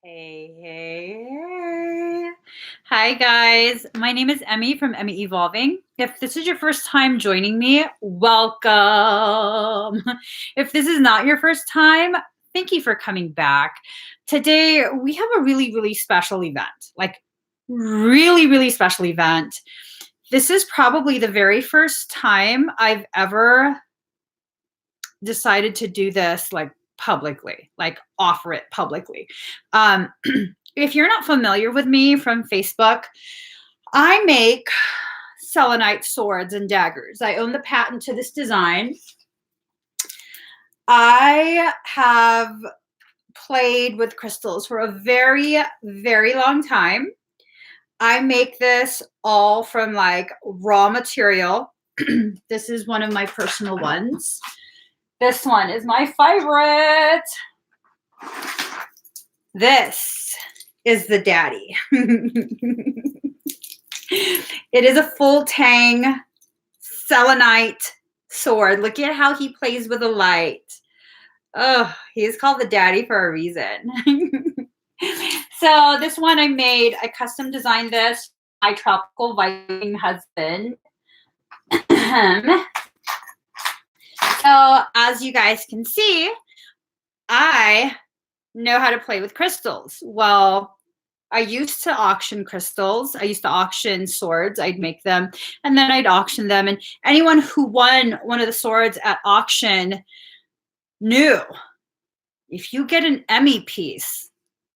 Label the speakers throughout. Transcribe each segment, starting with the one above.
Speaker 1: Hey, hey, hey. Hi, guys. My name is Emmy from Emmy Evolving. If this is your first time joining me, welcome. If this is not your first time, thank you for coming back. Today, we have a really special event, like really special event. This is probably the very first time I've ever decided to do this like publicly, like offer it publicly. If you're not familiar with me from Facebook, I make selenite swords and daggers. I own the patent to this design. I have played with crystals for a very long time. I make this all from like raw material. This is one of my personal ones. This one is my favorite. This is the daddy. It is a full tang selenite sword. Look at how he plays with the light. Oh, he's called the daddy for a reason. So this one I custom designed this. My tropical Viking husband. So as you guys can see, I know how to play with crystals. Well, I used to auction crystals. I used to auction swords. I'd make them and then I'd auction them. And anyone who won one of the swords at auction knew if you get an Emmy piece,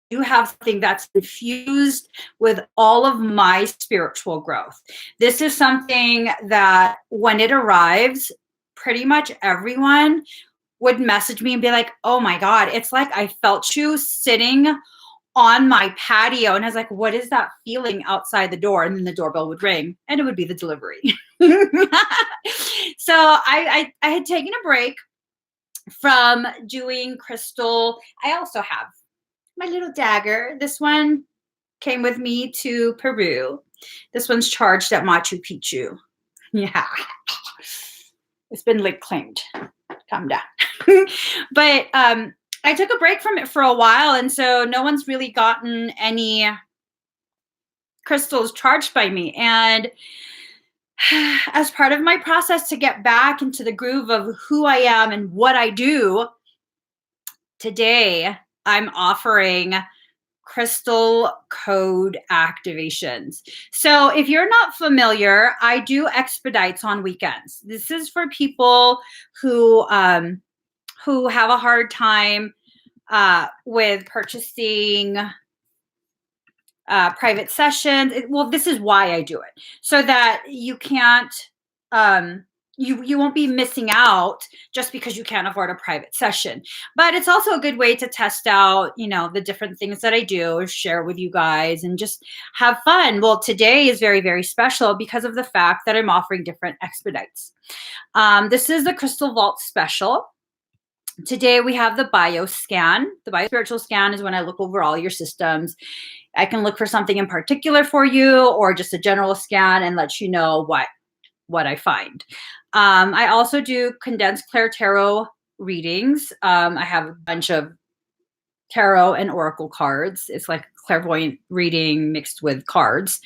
Speaker 1: you have something that's infused with all of my spiritual growth. This is something that when it arrives, pretty much everyone would message me and be like, oh my God, it's like I felt you sitting on my patio. And I was like, what is that feeling outside the door? And then the doorbell would ring and it would be the delivery. So I had taken a break from doing crystal. I also have my little dagger. This one came with me to Peru. This one's charged at Machu Picchu. Yeah. It's been like claimed. Calm down. But I took a break from it for a while, and so no one's really gotten any crystals charged by me. And as part of my process to get back into the groove of who I am and what I do, today I'm offering crystal code activations. So if you're not familiar, I do expedites on weekends. This is for people who have a hard time with purchasing private sessions. Well, this is why I do it, so that you can't, you won't be missing out just because you can't afford a private session. But it's also a good way to test out, the different things that I do, share with you guys, and just have fun. Well, today is very special because of the fact that I'm offering different expedites. This is the Crystal Vault Special. Today we have the bio scan. The bio spiritual scan is when I look over all your systems. I can look for something in particular for you, or just a general scan and let you know what I find. I also do condensed clair tarot readings. I have a bunch of tarot and oracle cards. It's like clairvoyant reading mixed with cards.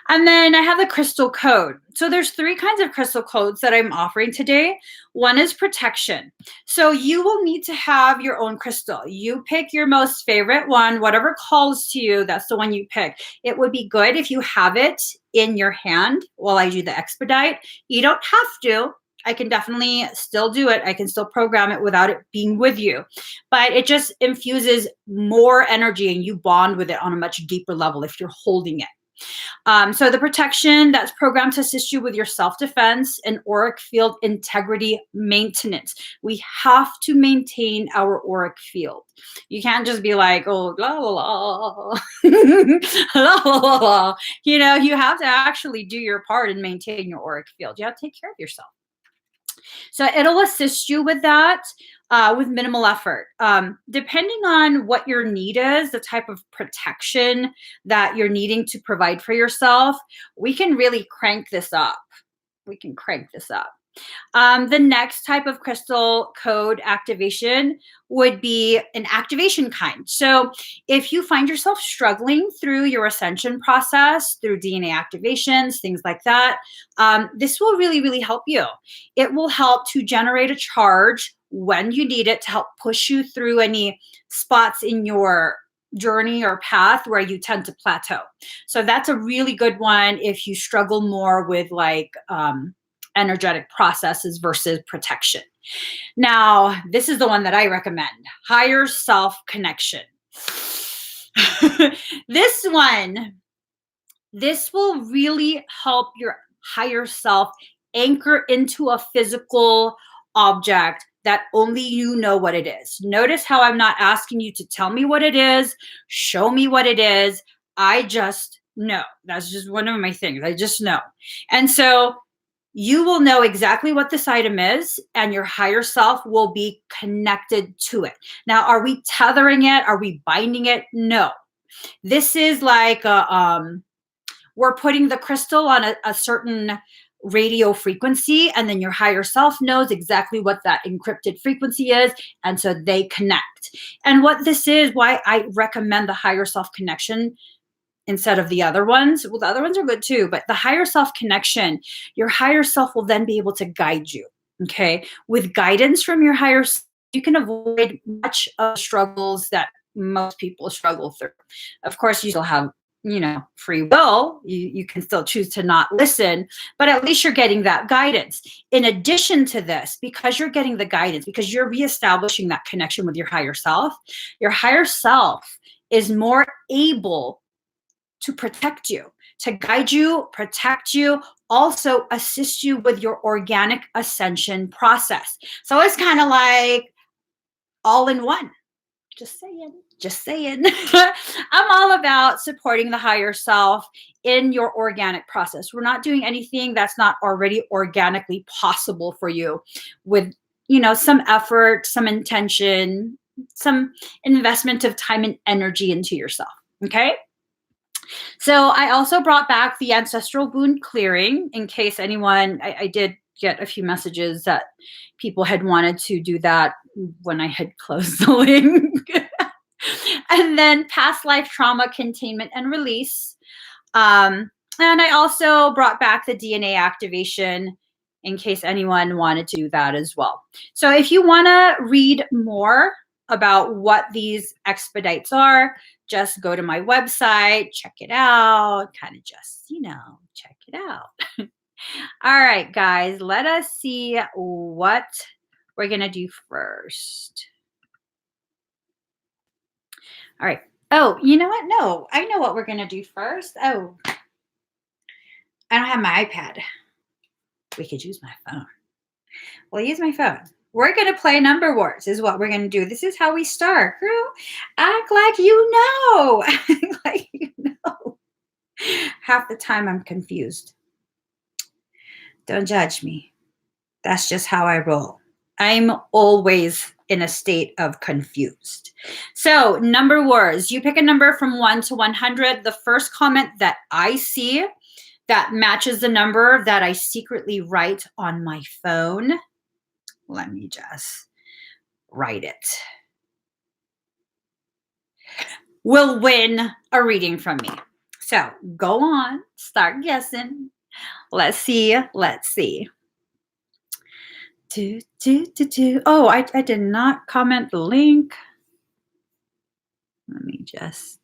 Speaker 1: And then I have the crystal code. So there's 3 kinds of crystal codes that I'm offering today. One is protection. So you will need to have your own crystal. You pick your most favorite one, whatever calls to you, that's the one you pick. It would be good if you have it in your hand while I do the expedite. You don't have to. I can definitely still do it. I can still program it without it being with you, but it just infuses more energy and you bond with it on a much deeper level if you're holding it. So the protection, that's programmed to assist you with your self-defense and auric field integrity maintenance. We have to maintain our auric field. You can't just be like, oh, la la la, la la la. You have to actually do your part and maintain your auric field. You have to take care of yourself. So it'll assist you with that with minimal effort. Depending on what your need is, the type of protection that you're needing to provide for yourself, we can really crank this up. We can crank this up. The next type of crystal code activation would be an activation kind. So if you find yourself struggling through your ascension process, through DNA activations, things like that, this will really, really help you. It will help to generate a charge when you need it to help push you through any spots in your journey or path where you tend to plateau. So that's a really good one if you struggle more with like energetic processes versus protection. Now, this is the one that I recommend, higher self connection. This one, this will really help your higher self anchor into a physical object that only you know what it is. Notice how I'm not asking you to tell me what it is, show me what it is. I just know. That's just one of my things. I just know. And so you will know exactly what this item is, and your higher self will be connected to it. Now, are we tethering it? Are we binding it? No. This is like we're putting the crystal on a certain radio frequency, and then your higher self knows exactly what that encrypted frequency is, and so they connect. And what this is, why I recommend the higher self connection instead of the other ones. Well, the other ones are good too, but the higher self connection, your higher self will then be able to guide you. Okay. With guidance from your higher self, you can avoid much of the struggles that most people struggle through. Of course, you still have, free will. You can still choose to not listen, but at least you're getting that guidance. In addition to this, because you're getting the guidance, because you're reestablishing that connection with your higher self is more able to protect you, to guide you, protect you, also assist you with your organic ascension process. So it's kind of like all in one. Just saying, just saying. I'm all about supporting the higher self in your organic process. We're not doing anything that's not already organically possible for you with, some effort, some intention, some investment of time and energy into yourself. Okay. So I also brought back the ancestral wound clearing in case anyone, I did get a few messages that people had wanted to do that when I had closed the link. And then past life trauma containment and release. And I also brought back the DNA activation in case anyone wanted to do that as well. So if you want to read more about what these expedites are, just go to my website, check it out, kind of just, check it out. All right, guys, let us see what we're going to do first. All right. Oh, you know what? No, I know what we're going to do first. Oh, I don't have my iPad. We could use my phone. We'll use my phone. We're going to play number words is what we're going to do. This is how we start. Girl, act like you know. Act like you know. Half the time I'm confused. Don't judge me. That's just how I roll. I'm always in a state of confused. So number words, you pick a number from 1 to 100. The first comment that I see that matches the number that I secretly write on my phone. Let me just write it. Will win a reading from me. So go on, start guessing. Let's see. Let's see. Oh, I did not comment the link. Let me just.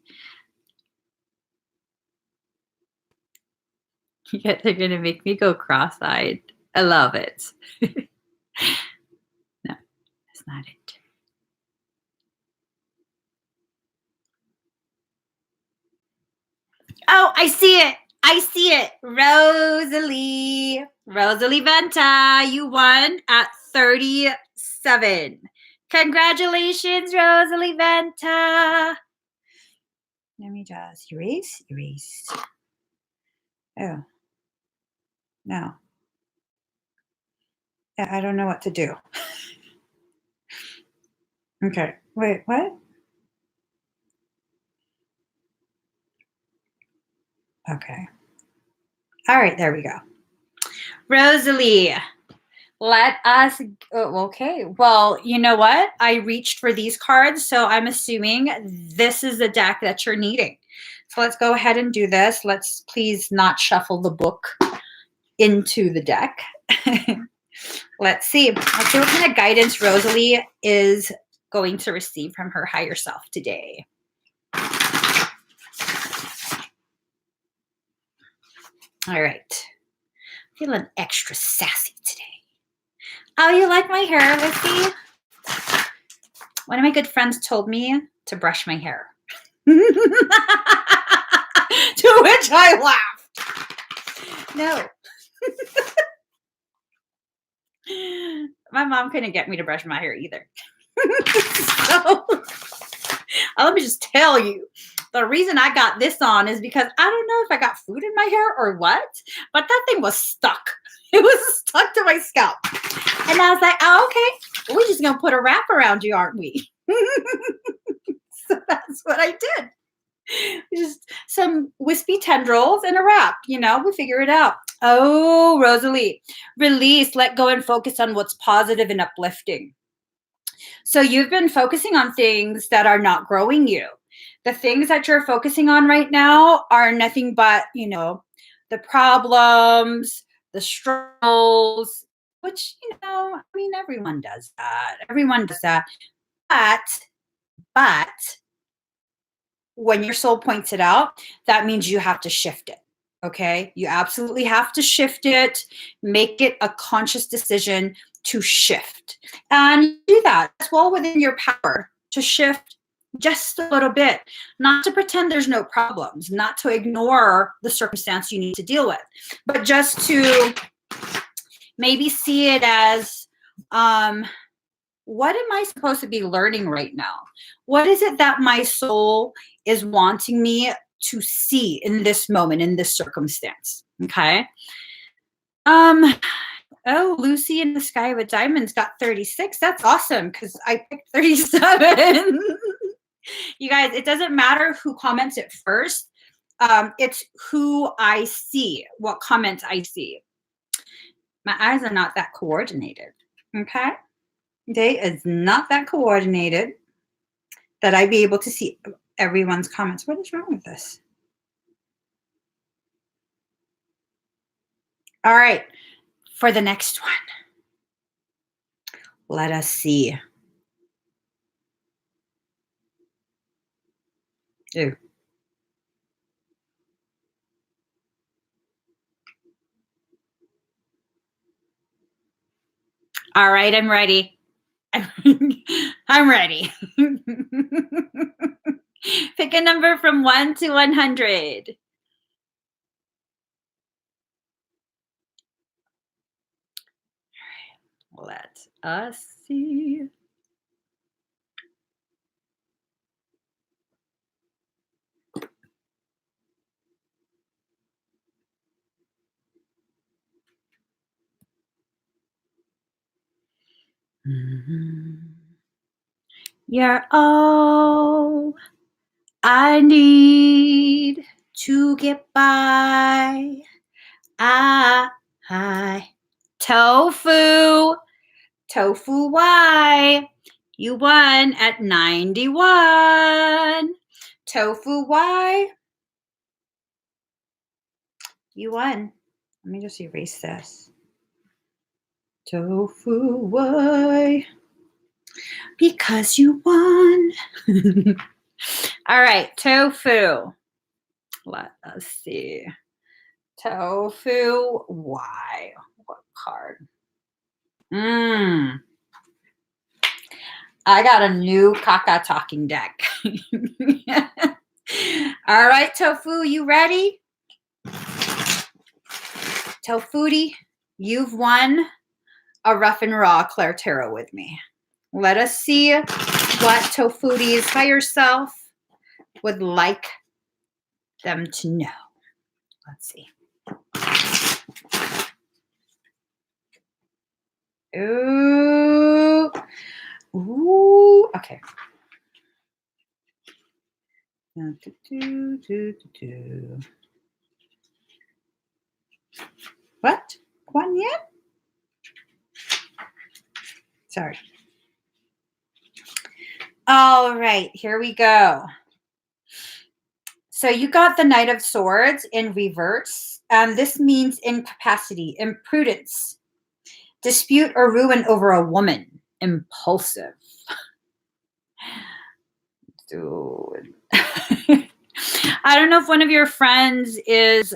Speaker 1: Yeah, they're going to make me go cross-eyed. I love it. No, that's not it. Oh, I see it. I see it. Rosalie. Rosalie Venta, you won at 37. Congratulations, Rosalie Venta. Let me just erase. Oh, no. I don't know what to do. Okay, wait, what? Okay. All right, there we go. Rosalie, Let us oh, okay. Well, you know what? I reached for these cards, so I'm assuming this is the deck that you're needing. So let's go ahead and do this. Let's please not shuffle the book into the deck. Let's see. Let's see what kind of guidance Rosalie is going to receive from her higher self today. All right. Feeling extra sassy today. Oh, you like my hair, Lucy? One of my good friends told me to brush my hair. To which I laughed. No. My mom couldn't get me to brush my hair either. So, let me just tell you, the reason I got this on is because I don't know if I got food in my hair or what, but that thing was stuck. It was stuck to my scalp. And I was like, oh, okay, we're just going to put a wrap around you, aren't we? So that's what I did. Just some wispy tendrils and a wrap, we figure it out. Oh, Rosalie, release, let go, and focus on what's positive and uplifting. So you've been focusing on things that are not growing you. The things that you're focusing on right now are nothing but, the problems, the struggles, which, everyone does that. Everyone does that. But when your soul points it out, that means you have to shift it. Okay. You absolutely have to shift it, make it a conscious decision to shift. And do that. It's well within your power to shift just a little bit, not to pretend there's no problems, not to ignore the circumstance you need to deal with, but just to maybe see it as, what am I supposed to be learning right now? What is it that my soul is wanting me to see in this moment, in this circumstance? Okay. Oh, Lucy in the Sky with Diamonds got 36. That's awesome because I picked 37. You guys, it doesn't matter who comments it first. It's who I see, what comments I see. My eyes are not that coordinated. Okay. They is not that coordinated that I be able to see everyone's comments. What is wrong with this? All right. For the next one, let us see. Ooh. All right, I'm ready. I'm ready. Pick a number from 1 to 100. All right, let us see. You're all I need to get by. Tofu. Tofu Y. You won at 91. Tofu Y. You won. Let me just erase this. Tofu Y. Because you won. All right, Tofu. Let us see. Tofu Y. What card? I got a new Kaka talking deck. All right, Tofu, you ready? Tofuti, you've won a rough and raw Claire Tarot with me. Let us see what Tofuti's higher self would like them to know. Let's see. Ooh. Ooh. Okay. What? One yet? Sorry. All right, here we go. So you got the Knight of Swords in reverse. This means incapacity, imprudence, dispute or ruin over a woman, impulsive. Dude. I don't know if one of your friends is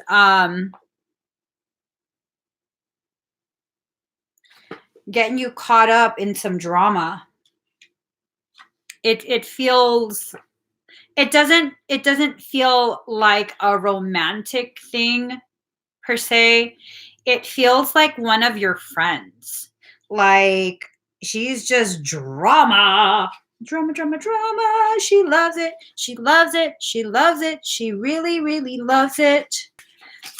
Speaker 1: getting you caught up in some drama. It feels, it doesn't feel like a romantic thing per se. It feels like one of your friends. Like she's just drama. Drama, drama, drama. She loves it. She loves it. She loves it. She really, really loves it.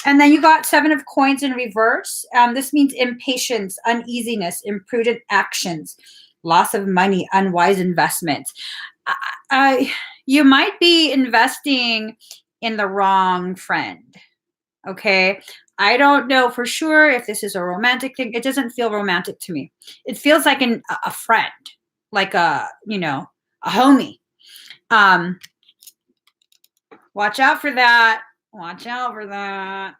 Speaker 1: And then you got 7 of coins in reverse. This means impatience, uneasiness, imprudent actions, loss of money, unwise investments. You might be investing in the wrong friend. Okay. I don't know for sure if this is a romantic thing. It doesn't feel romantic to me. It feels like a friend, like a homie. Watch out for that. Watch out for that.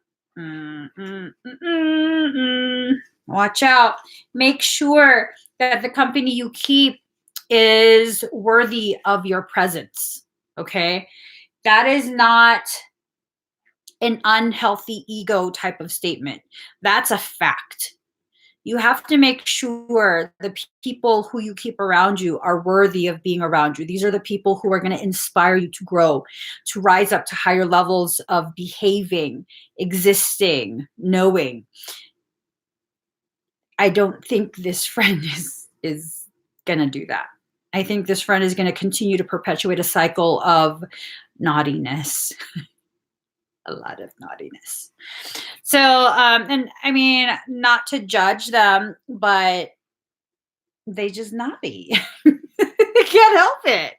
Speaker 1: Watch out. Make sure that the company you keep is worthy of your presence. Okay. That is not an unhealthy ego type of statement. That's a fact. You have to make sure the people who you keep around you are worthy of being around you. These are the people who are going to inspire you to grow, to rise up to higher levels of behaving, existing, knowing. I don't think this friend is going to do that. I think this friend is going to continue to perpetuate a cycle of naughtiness. A lot of naughtiness. So, and I mean, not to judge them, but they just naughty. They can't help it.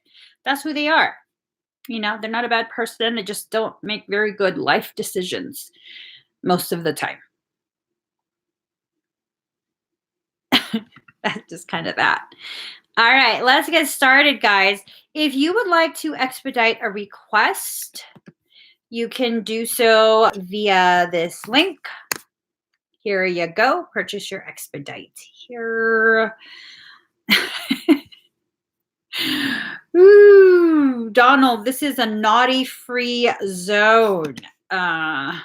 Speaker 1: That's who they are. You know, they're not a bad person. They just don't make very good life decisions most of the time. That's just kind of that. All right, let's get started, guys. If you would like to expedite a request, you can do so via this link. Here you go. Purchase your expedite here. Ooh, Donald, this is a naughty-free zone. Not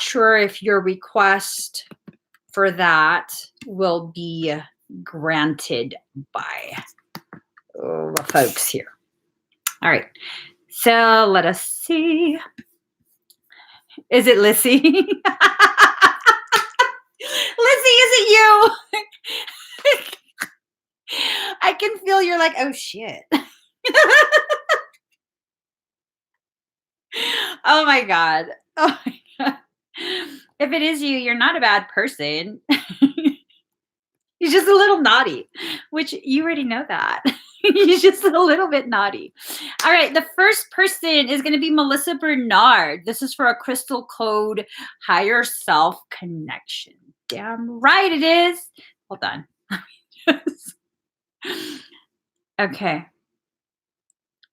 Speaker 1: sure if your request for that will be granted by folks here. All right. So let us see. Is it Lissy? Lissy, is it you? I can feel you're like, oh shit. Oh my God. Oh my God. If it is you, you're not a bad person. You're just a little naughty, which you already know that. You're just a little bit naughty. All right. The first person is going to be Melissa Bernard. This is for a crystal code higher self connection. Damn right it is. Hold on. Okay.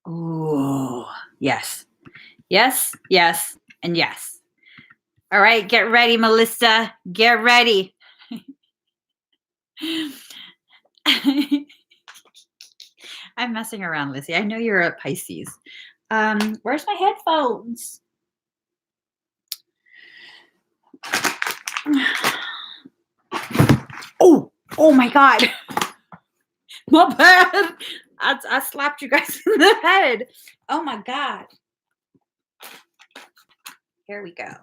Speaker 1: Ooh, yes. Yes, yes, and yes. All right, get ready, Melissa. Get ready. I'm messing around, Lizzie. I know you're a Pisces. Where's my headphones? Oh my God. My bad. I slapped you guys in the head. Oh my God. Here we go.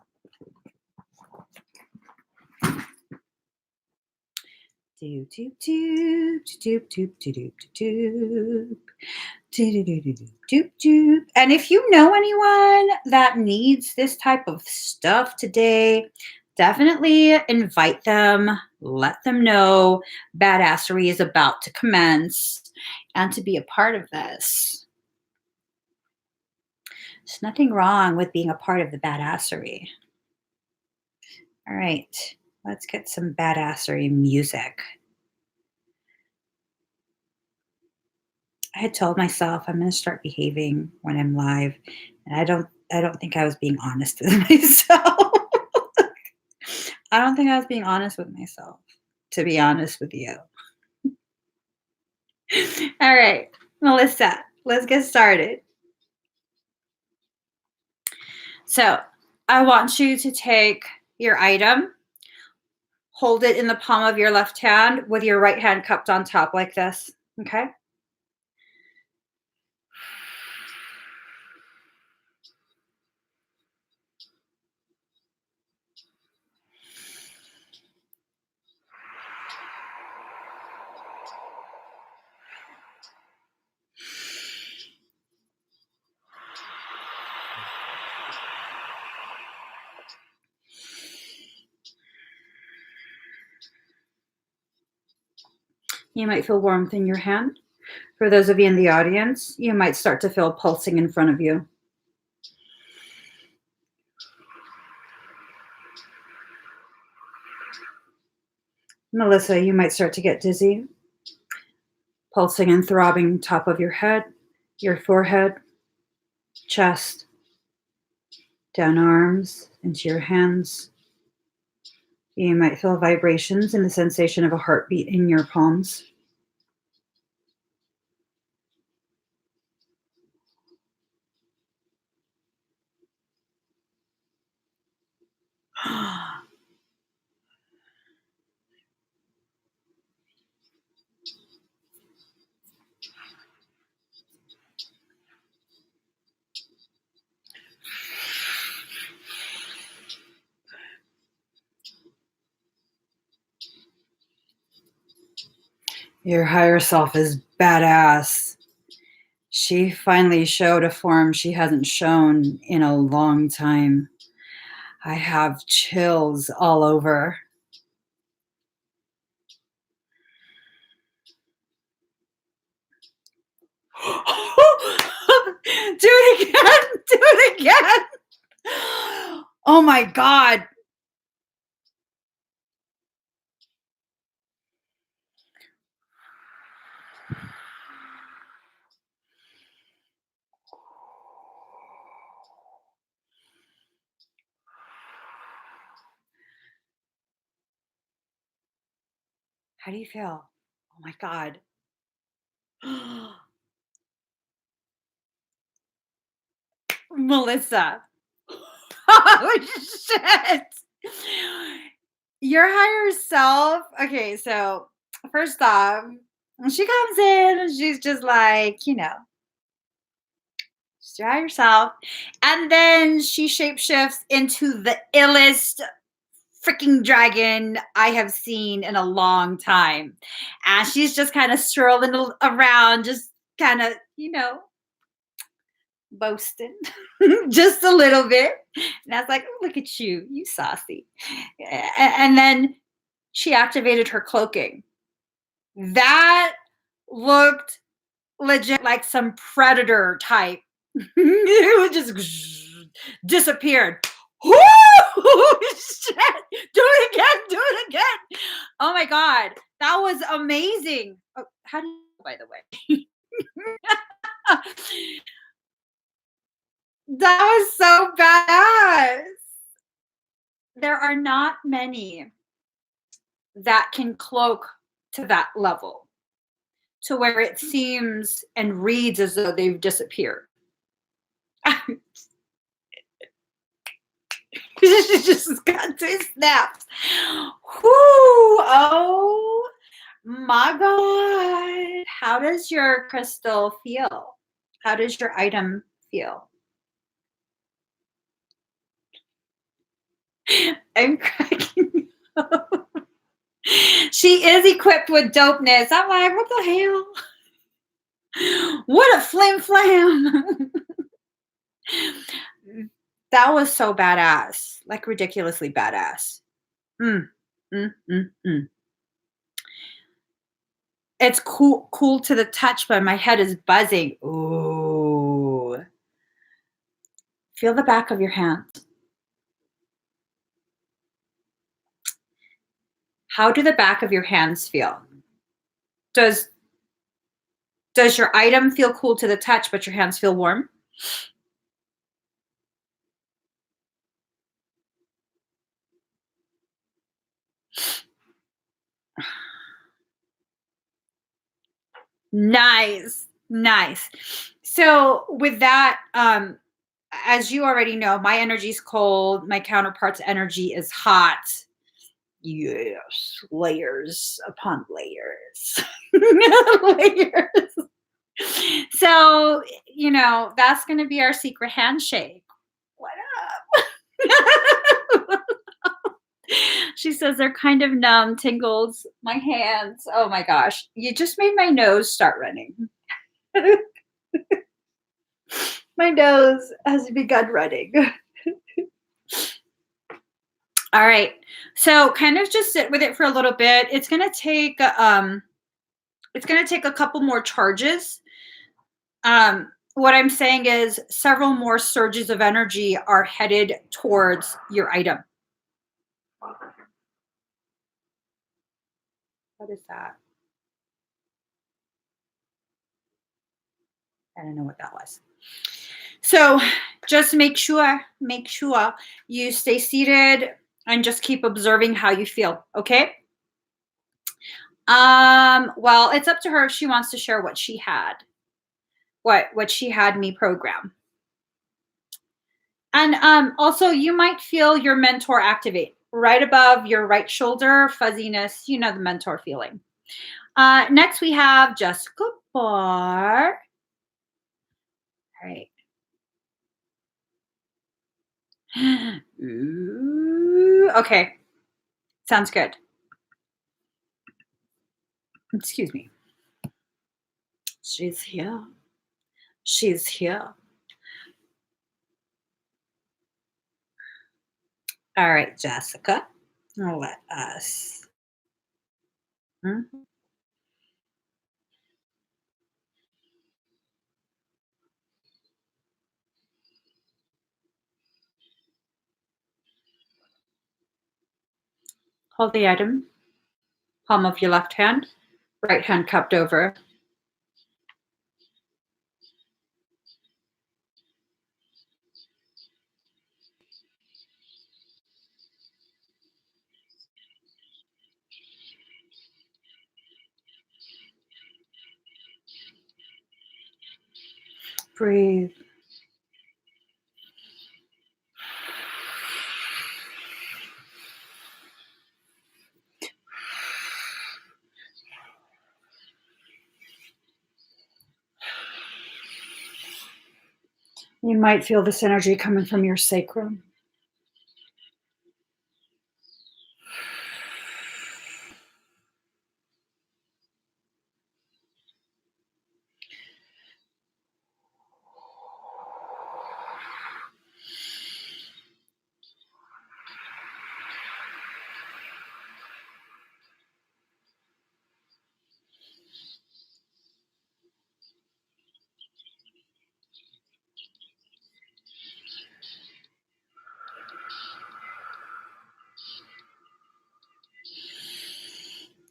Speaker 1: And if you know anyone that needs this type of stuff today, definitely invite them. Let them know badassery is about to commence and to be a part of this. There's nothing wrong with being a part of the badassery. All right, let's get some badassery music. I had told myself I'm going to start behaving when I'm live, and I don't think I was being honest with myself. I don't think I was being honest with myself, to be honest with you. All right, Melissa, let's get started. So, I want you to take your item, hold it in the palm of your left hand with your right hand cupped on top like this, okay? You might feel warmth in your hand. For those of you in the audience, you might start to feel pulsing in front of you. Melissa, you might start to get dizzy, pulsing and throbbing top of your head, your forehead, chest, down arms, into your hands. You might feel vibrations and the sensation of a heartbeat in your palms. Your higher self is badass. She finally showed a form she hasn't shown in a long time. I have chills all over. Do it again. Do it again. Oh my God. How do you feel? Oh my God. Melissa. Oh shit. Your higher self. Okay, so first off, when she comes in and she's just like, she's your higher self. And then she shapeshifts into the illest freaking dragon I have seen in a long time. And she's just kind of strolling around, just kind of, boasting just a little bit. And I was like, oh, look at you, you saucy. And then she activated her cloaking. That looked legit like some predator type. It just disappeared. Woo! Shit. Do it again. Do it again. Oh my God. That was amazing. Oh, how do you, by the way? That was so badass. There are not many that can cloak to that level, to where it seems and reads as though they've disappeared. She just got two snaps. Whoo! Oh my God. How does your crystal feel? How does your item feel? I'm cracking up. She is equipped with dopeness. I'm like, what the hell? What a flim flam. That was so badass. Like ridiculously badass. Mm, mm, mm, mm. It's cool to the touch, but my head is buzzing. Ooh. Feel the back of your hand. How do the back of your hands feel? Does Does your item feel cool to the touch, but your hands feel warm? Nice, nice. So with that, as you already know, my energy is cold. My counterpart's energy is hot. Yes, layers upon layers. Layers. So, that's going to be our secret handshake. What up? She says they're kind of numb, tingles, my hands. Oh my gosh. You just made my nose start running. My nose has begun running. All right. So kind of just sit with it for a little bit. It's going to take a couple more charges. What I'm saying is several more surges of energy are headed towards your item. What is that? I don't know what that was. So just make sure you stay seated and just keep observing how you feel. Okay. Well, it's up to her if she wants to share what she had, what she had me program. And also, you might feel your mentor activate right above your right shoulder, fuzziness, the mentor feeling. Next, we have Jessica Barr. All right. Ooh, okay. Sounds good. Excuse me. She's here. She's here. All right, Jessica. Let us. Mhm. Hold the item, palm of your left hand, right hand cupped over. Breathe. You might feel this energy coming from your sacrum.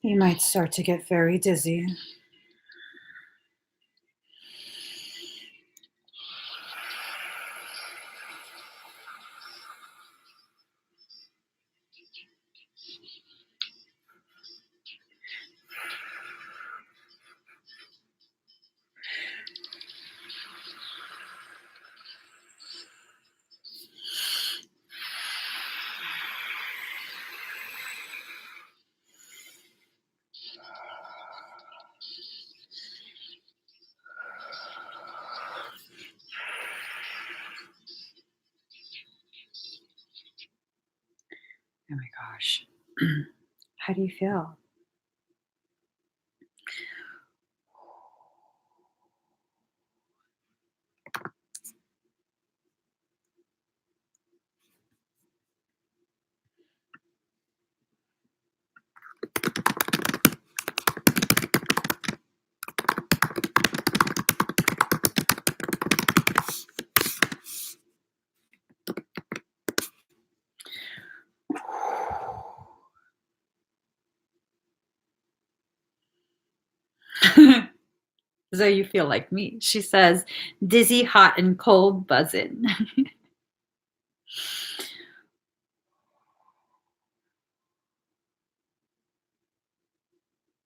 Speaker 1: You might start to get very dizzy. Oh my gosh. How do you feel? So you feel like me. She says, dizzy, hot, and cold, buzzing.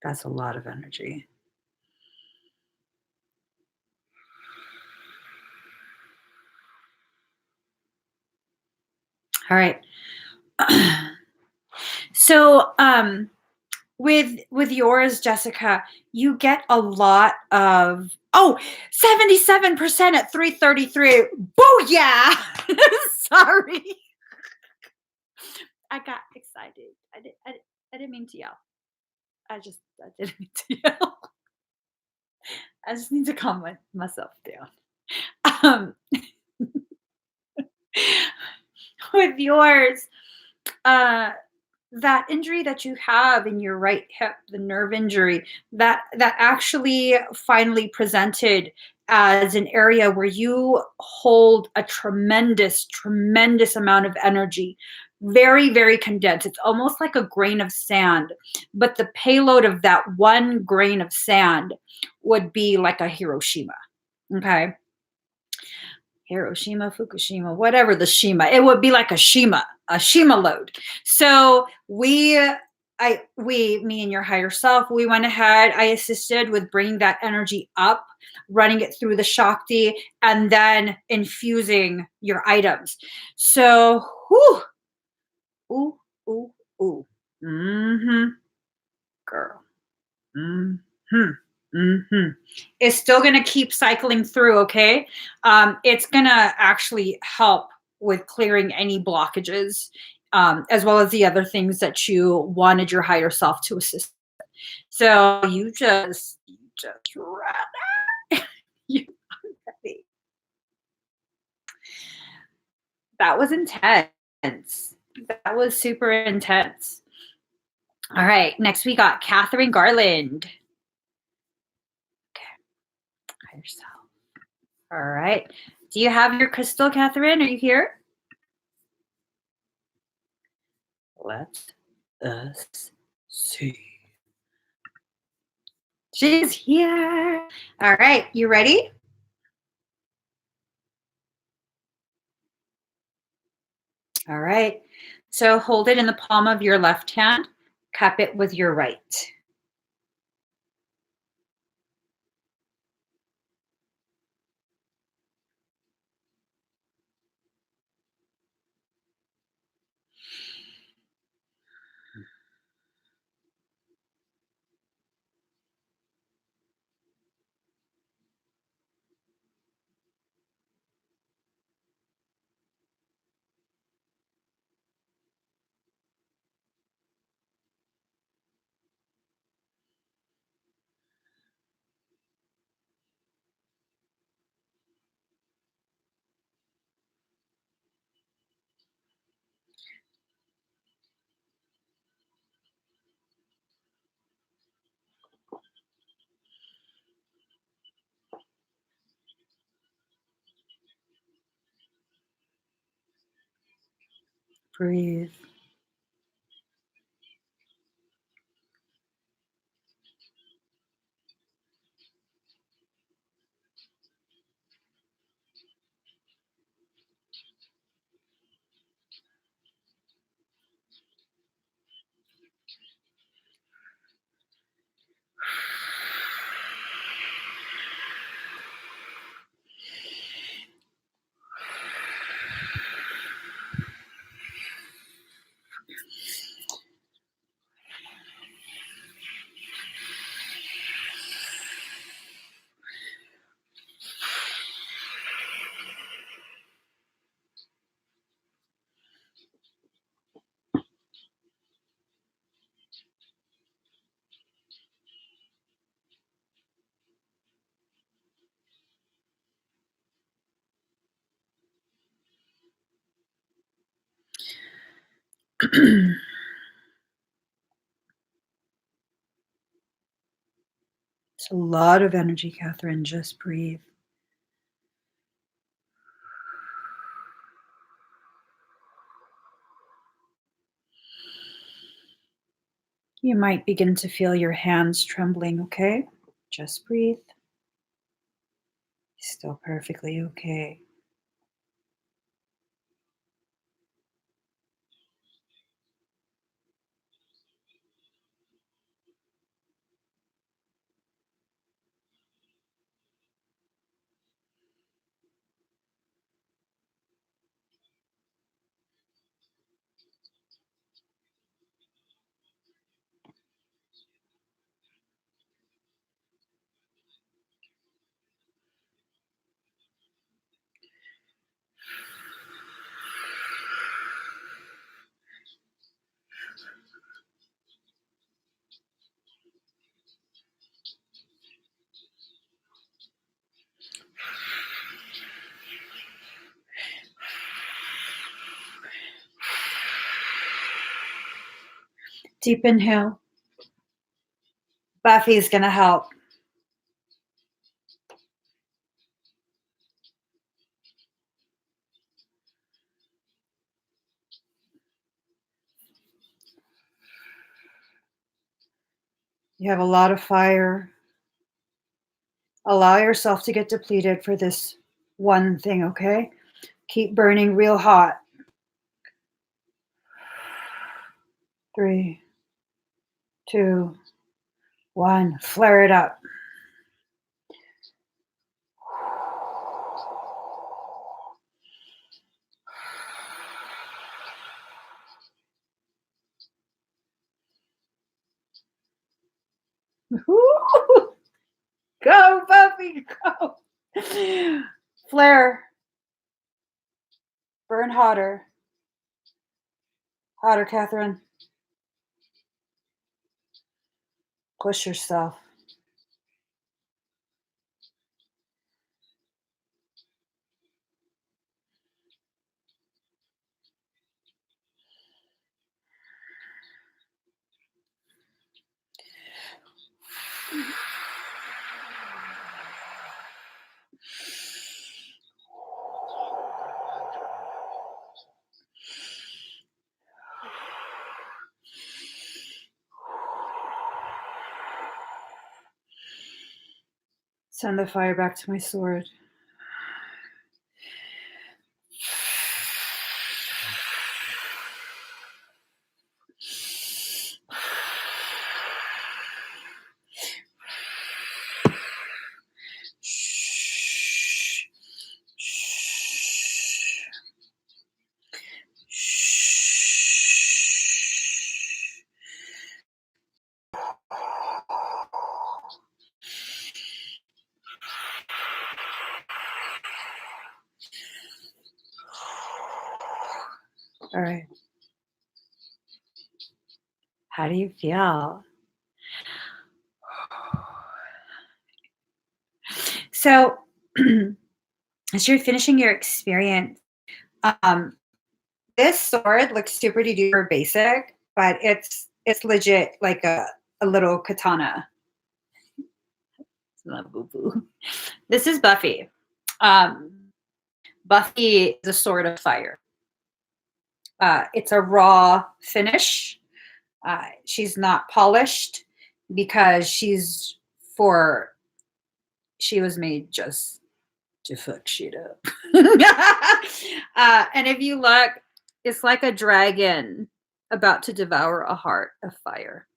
Speaker 1: That's a lot of energy. All right. So, with yours, Jessica, you get a lot of 77% at 3:33. Booyah! Sorry. I got excited. I didn't mean to yell. I didn't mean to yell. I just need to calm myself down. Um, with yours, uh, that injury that you have in your right hip, the nerve injury, that actually finally presented as an area where you hold a tremendous amount of energy, very, very condensed. It's almost like a grain of sand, but the payload of that one grain of sand would be like a Hiroshima. Okay. Hiroshima, Fukushima, whatever the Shima. It would be like a Shima load. So me and your higher self, we went ahead. I assisted with bringing that energy up, running it through the Shakti, and then infusing your items. So, whew, ooh, ooh, ooh. Mm-hmm, girl. Mm-hmm. Mm-hmm. It's still going to keep cycling through, okay? It's going to actually help with clearing any blockages, as well as the other things that you wanted your higher self to assist. So you just ran. You ready. That was intense. That was super intense. All right, next we got Catherine Garland. Okay, higher self. All right. Do you have your crystal, Catherine? Are you here? Let us see. She's here. All right. You ready? All right. So hold it in the palm of your left hand, cup it with your right. Breathe. It's a lot of energy, Catherine. Just breathe. You might begin to feel your hands trembling, okay? Just breathe. Still perfectly okay. Deep inhale. Buffy's going to help. You have a lot of fire. Allow yourself to get depleted for this one thing, okay? Keep burning real hot. 3, 2, 1. Flare it up. Woo! Go, Buffy, go. Flare. Burn hotter. Hotter, Catherine. Push yourself. Send the fire back to my sword. All right. How do you feel? So, as you're finishing your experience, um, this sword looks super duper basic, but it's legit like a little katana. It's not boo-boo. This is Buffy. Um, Buffy is a sword of fire. It's a raw finish. She's not polished because she was made just to fuck shit up. And if you look, it's like a dragon about to devour a heart of fire.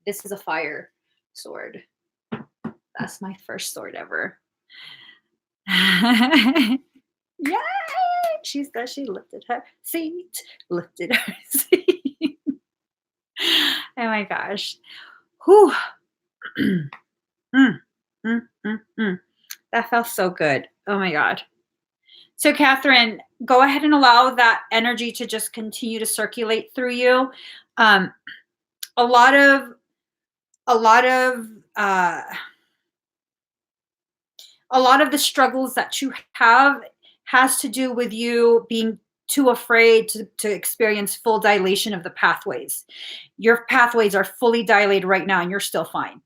Speaker 1: This is a fire sword. That's my first sword ever. Yay! She said she lifted her seat. Lifted her seat. Oh my gosh. Whew. Mm, mm, mm, mm. That felt so good. Oh my God. So, Catherine, go ahead and allow that energy to just continue to circulate through you. Um, a lot of, a lot of, uh, a lot of the struggles that you have has to do with you being too afraid to experience full dilation of the pathways. Your pathways are fully dilated right now, and you're still fine.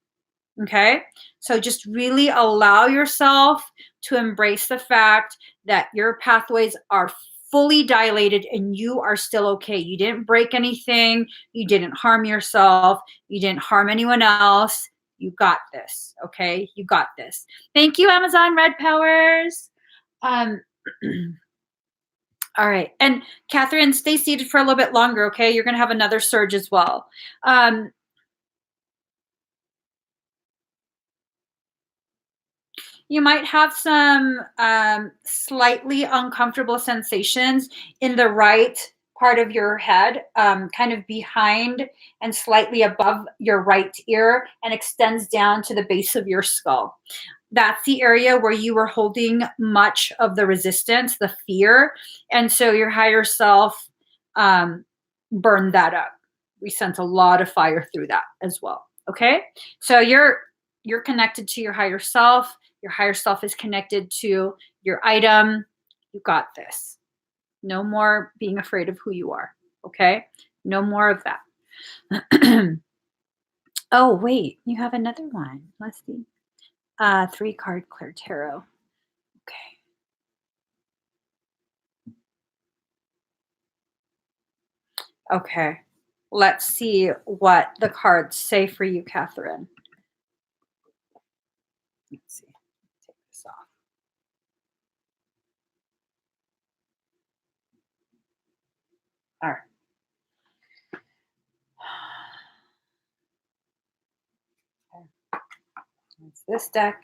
Speaker 1: Okay. So just really allow yourself to embrace the fact that your pathways are fully dilated and you are still okay. You didn't break anything. You didn't harm yourself. You didn't harm anyone else. You got this. Okay. You got this. Thank you, Amazon Red Powers. Um, all right. And Catherine, stay seated for a little bit longer. Okay. You're going to have another surge as well. You might have some slightly uncomfortable sensations in the right part of your head, kind of behind and slightly above your right ear, and extends down to the base of your skull. That's the area where you were holding much of the resistance, the fear. And so your higher self burned that up. We sent a lot of fire through that as well. Okay. So you're connected to your higher self. Your higher self is connected to your item. You got this. No more being afraid of who you are. Okay. No more of that. Oh, wait, you have another one. Let's see. 3-card clear tarot. Okay. Okay. Let's see what the cards say for you, Catherine. Let's see. Take this off. All right. It's this deck.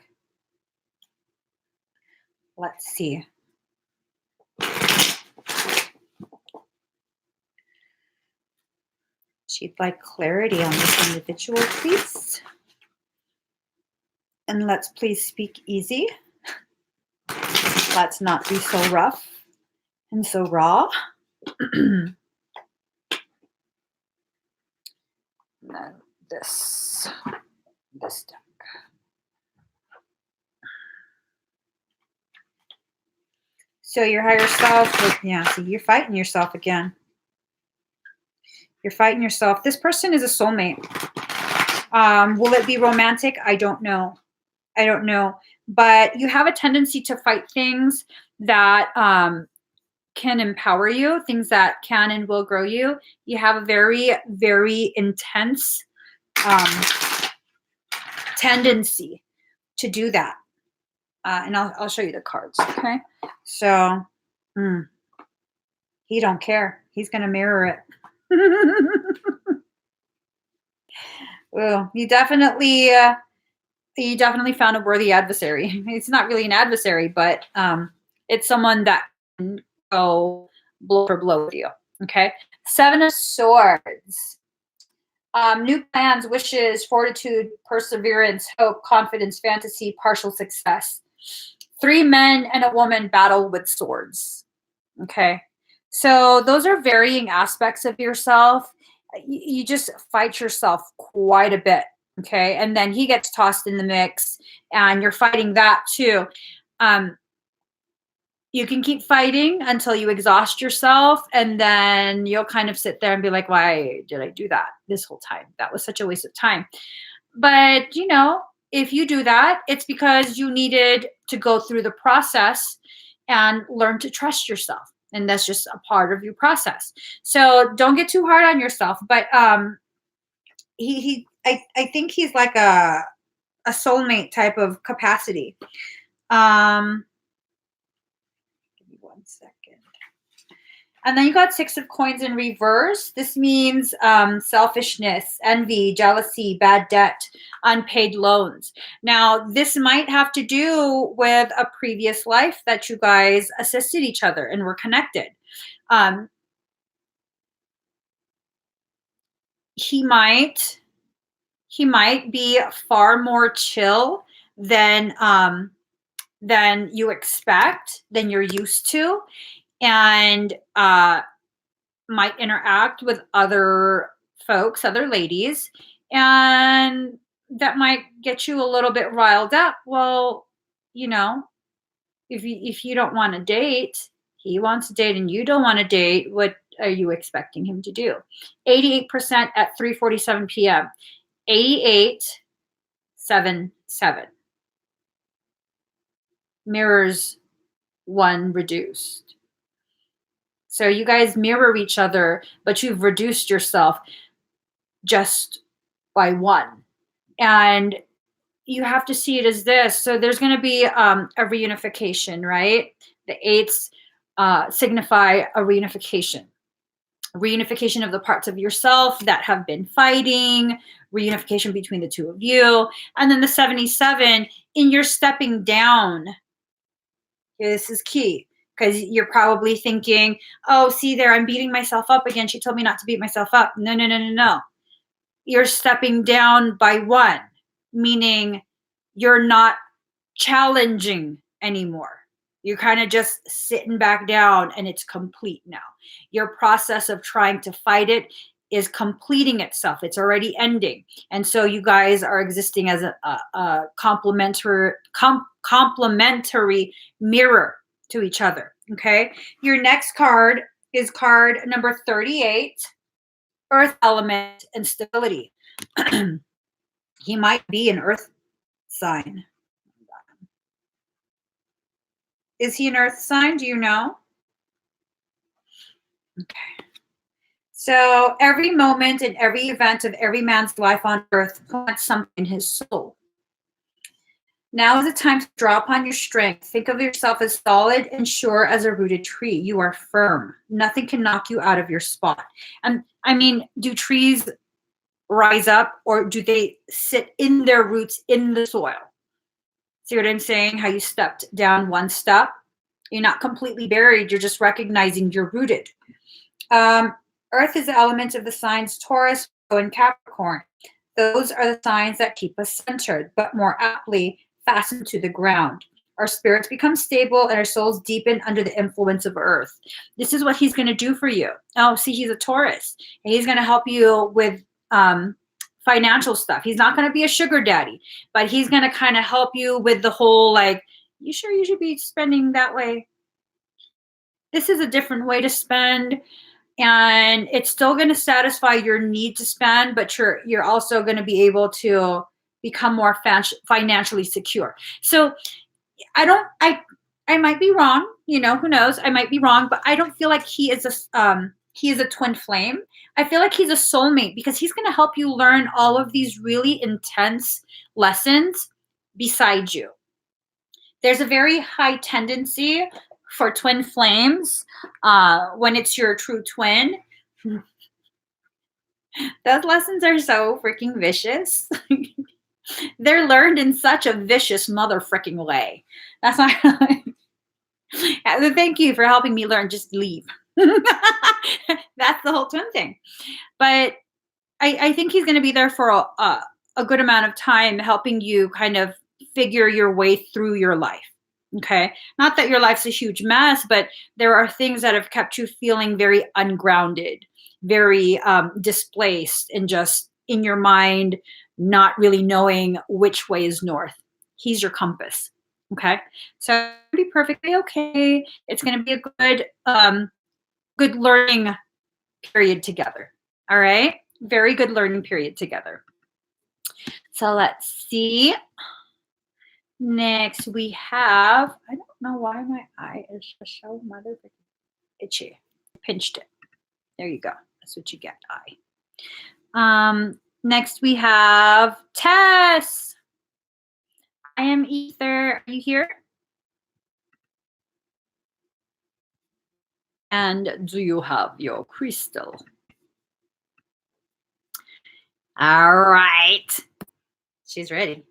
Speaker 1: Let's see. She'd like clarity on this individual, please. And let's please speak easy. Let's not be so rough and so raw. And then this deck. So your higher self, yeah, see, you're fighting yourself again. You're fighting yourself. This person is a soulmate. Will it be romantic? I don't know. I don't know. But you have a tendency to fight things that can empower you, things that can and will grow you. You have a very, very intense tendency to do that. And I'll show you the cards, okay? So, he don't care. He's going to mirror it. Well, you definitely found a worthy adversary. It's not really an adversary, but it's someone that can go blow for blow with you. Okay. 7 of Swords. New plans, wishes, fortitude, perseverance, hope, confidence, fantasy, partial success. 3 men and a woman battle with swords. Okay. So those are varying aspects of yourself. You just fight yourself quite a bit. Okay. And then he gets tossed in the mix and you're fighting that too. You can keep fighting until you exhaust yourself. And then you'll kind of sit there and be like, why did I do that this whole time? That was such a waste of time. But, if you do that, it's because you needed to go through the process and learn to trust yourself. And that's just a part of your process. So don't get too hard on yourself. But I think he's like a soulmate type of capacity. Give me 1 second. And then you got 6 of Coins in reverse. This means selfishness, envy, jealousy, bad debt, unpaid loans. Now, this might have to do with a previous life that you guys assisted each other and were connected. He might be far more chill than you expect, than you're used to, and might interact with other folks, other ladies, and that might get you a little bit riled up. Well, if you don't want to date, he wants to date and you don't want to date, what are you expecting him to do? 88% at 3:47 p.m. 8877 mirrors 1 reduced. So you guys mirror each other, but you've reduced yourself just by 1. And you have to see it as this. So there's going to be a reunification, right? The eights signify a reunification of the parts of yourself that have been fighting, reunification between the two of you. And then the 77, in your stepping down, this is key because you're probably thinking, oh, see there, I'm beating myself up again. She told me not to beat myself up. No, no, no, no, no. You're stepping down by one, meaning you're not challenging anymore. You're kind of just sitting back down and it's complete now. Your process of trying to fight it is completing itself. It's already ending. And so you guys are existing as a complementary mirror to each other. Okay. Your next card is card number 38, Earth element and stability. He might be an Earth sign. Is he an Earth sign? Do you know? Okay. So every moment and every event of every man's life on Earth plants something in his soul. Now is the time to draw upon your strength. Think of yourself as solid and sure as a rooted tree. You are firm. Nothing can knock you out of your spot. And I mean, do trees rise up or do they sit in their roots in the soil? See what I'm saying? How you stepped down one step. You're not completely buried. You're just recognizing you're rooted. Earth is the element of the signs Taurus and Capricorn. Those are the signs that keep us centered, but more aptly fastened to the ground. Our spirits become stable and our souls deepen under the influence of Earth. This is what he's going to do for you. Oh, see, he's a Taurus. And he's going to help you with financial stuff. He's not going to be a sugar daddy, but he's going to kind of help you with the whole, like, you sure you should be spending that way? This is a different way to spend. And it's still going to satisfy your need to spend, but you're also going to be able to become more financially secure. So I might be wrong, who knows? I might be wrong, but I don't feel like he is a twin flame. I feel like he's a soulmate because he's going to help you learn all of these really intense lessons beside you. There's a very high tendency for twin flames when it's your true twin. Those lessons are so freaking vicious. They're learned in such a vicious mother-freaking way. That's not. Thank you for helping me learn. Just leave. That's the whole twin thing. But I think he's going to be there for a good amount of time, helping you kind of figure your way through your life. Okay. Not that your life's a huge mess, but there are things that have kept you feeling very ungrounded, very displaced, and just in your mind, not really knowing which way is north. He's your compass. Okay. So it's going to be perfectly okay. It's going to be a good learning period together. All right. Very good learning period together. So let's see. Next, we have, I don't know why my eye is just so motherfucking itchy. Pinched it. There you go. That's what you get, eye. Next, we have Tess. I am Ether. Are you here? And do you have your crystal? All right. She's ready.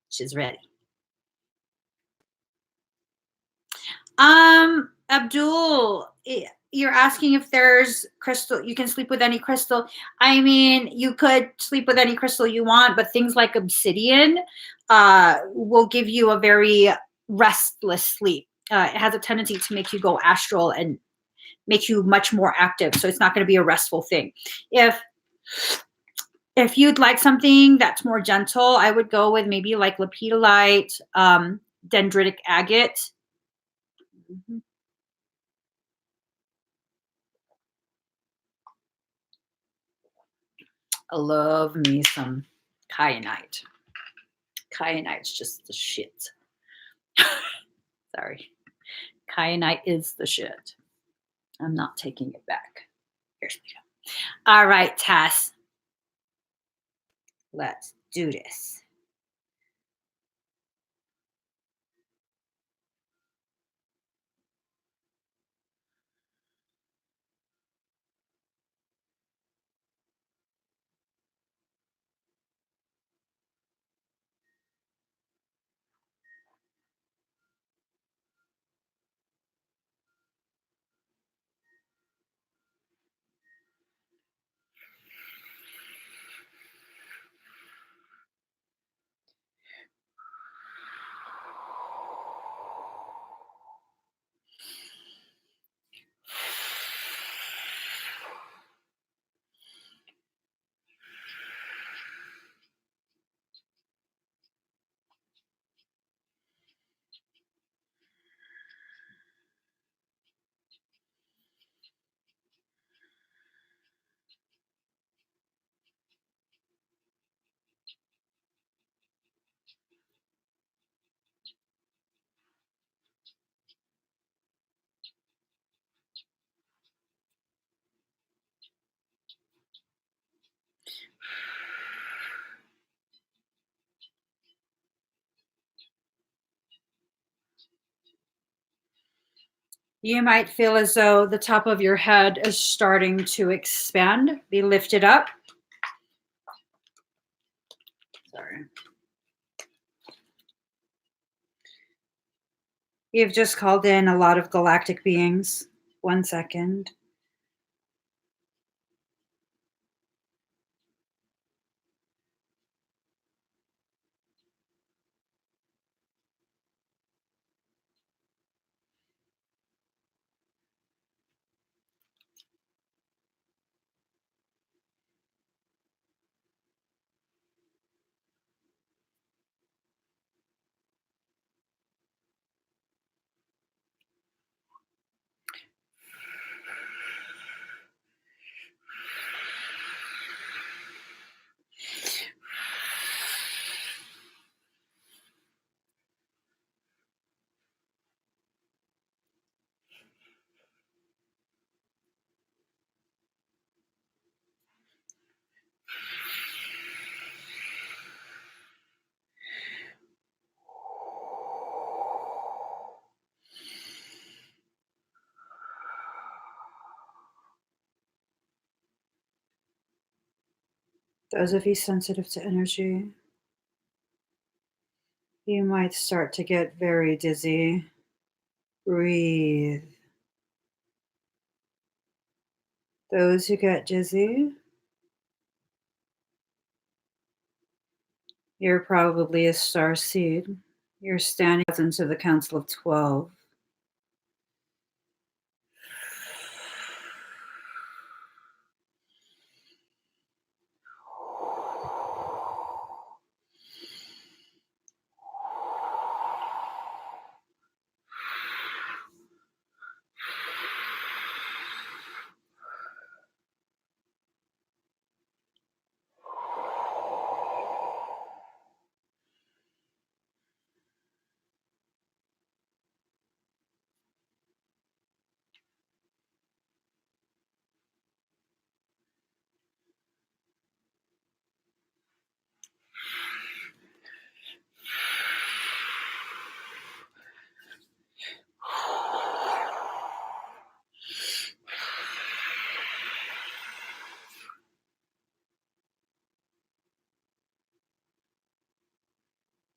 Speaker 1: She's ready. Abdul, you're asking if there's crystal, you can sleep with any crystal. I mean, you could sleep with any crystal you want, but things like obsidian will give you a very restless sleep. It has a tendency to make you go astral and make you much more active. So it's not going to be a restful thing. If you'd like something that's more gentle, I would go with maybe like lepidolite, dendritic agate. Mm-hmm. I love me some kyanite. Kyanite's just the shit. Sorry. Kyanite is the shit. I'm not taking it back. Here's we go. All right, Tess. Let's do this. You might feel as though the top of your head is starting to expand, be lifted up. Sorry. You've just called in a lot of galactic beings. 1 second. Those of you sensitive to energy, you might start to get very dizzy. Breathe. Those who get dizzy, you're probably a star seed. You're standing into the Council of 12.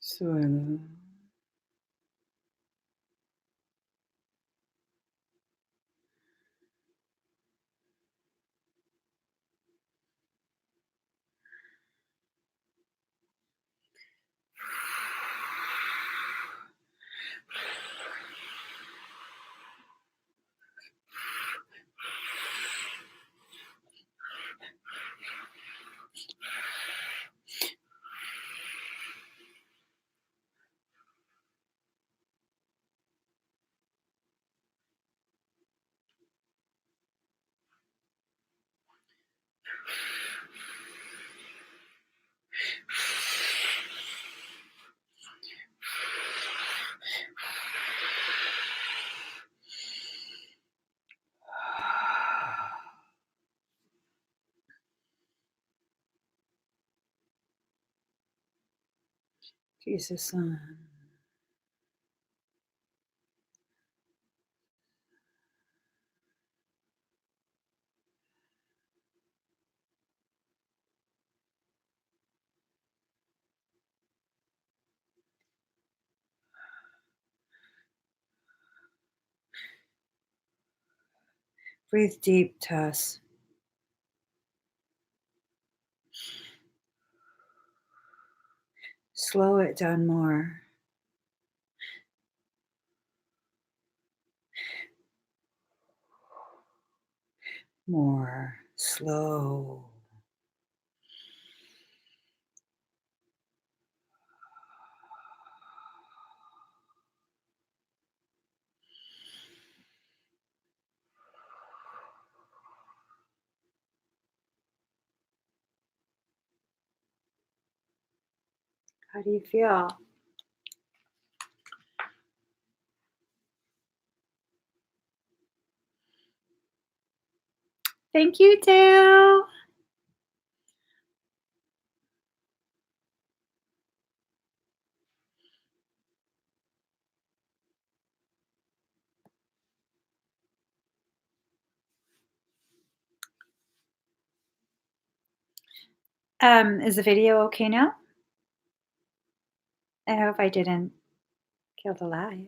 Speaker 1: Swallow. Jesus, Son. Breathe deep, Tess. Slow it down more. More. Slow. How do you feel? Thank you, Dale. Is the video okay now? I hope I didn't kill the live.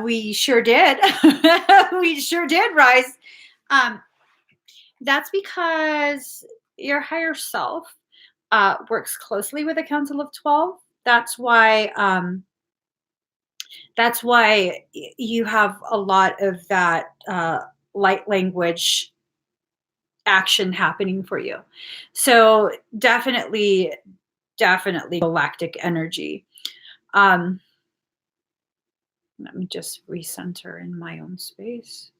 Speaker 1: We sure did. We sure did, Rise. Um, that's because your higher self works closely with a council of 12. That's why you have a lot of that light language action happening for you. So definitely galactic energy. Um, Let me just recenter in my own space.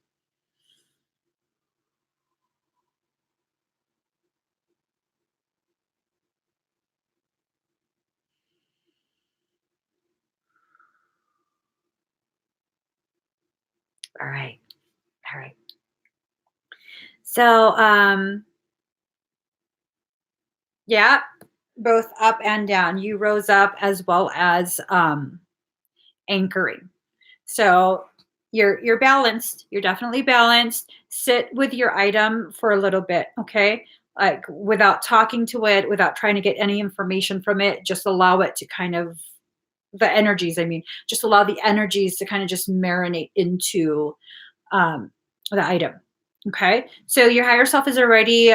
Speaker 1: All right. All right. So, yeah, both up and down. You rose up as well as anchoring. So you're balanced. You're definitely balanced. Sit with your item for a little bit, okay? Like without talking to it, without trying to get any information from it, just allow it to kind of the energies, I mean, just allow the energies to kind of just marinate into the item. Okay, so your higher self is already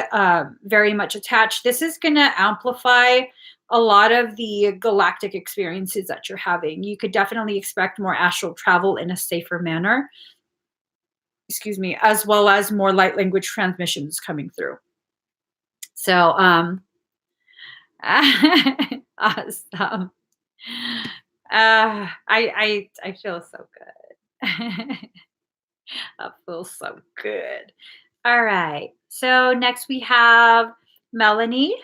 Speaker 1: very much attached. This is going to amplify a lot of the galactic experiences that you're having. You could definitely expect more astral travel in a safer manner, excuse me, as well as more light language transmissions coming through. So, awesome. I feel so good. That feels so good. All right. So next we have Melanie.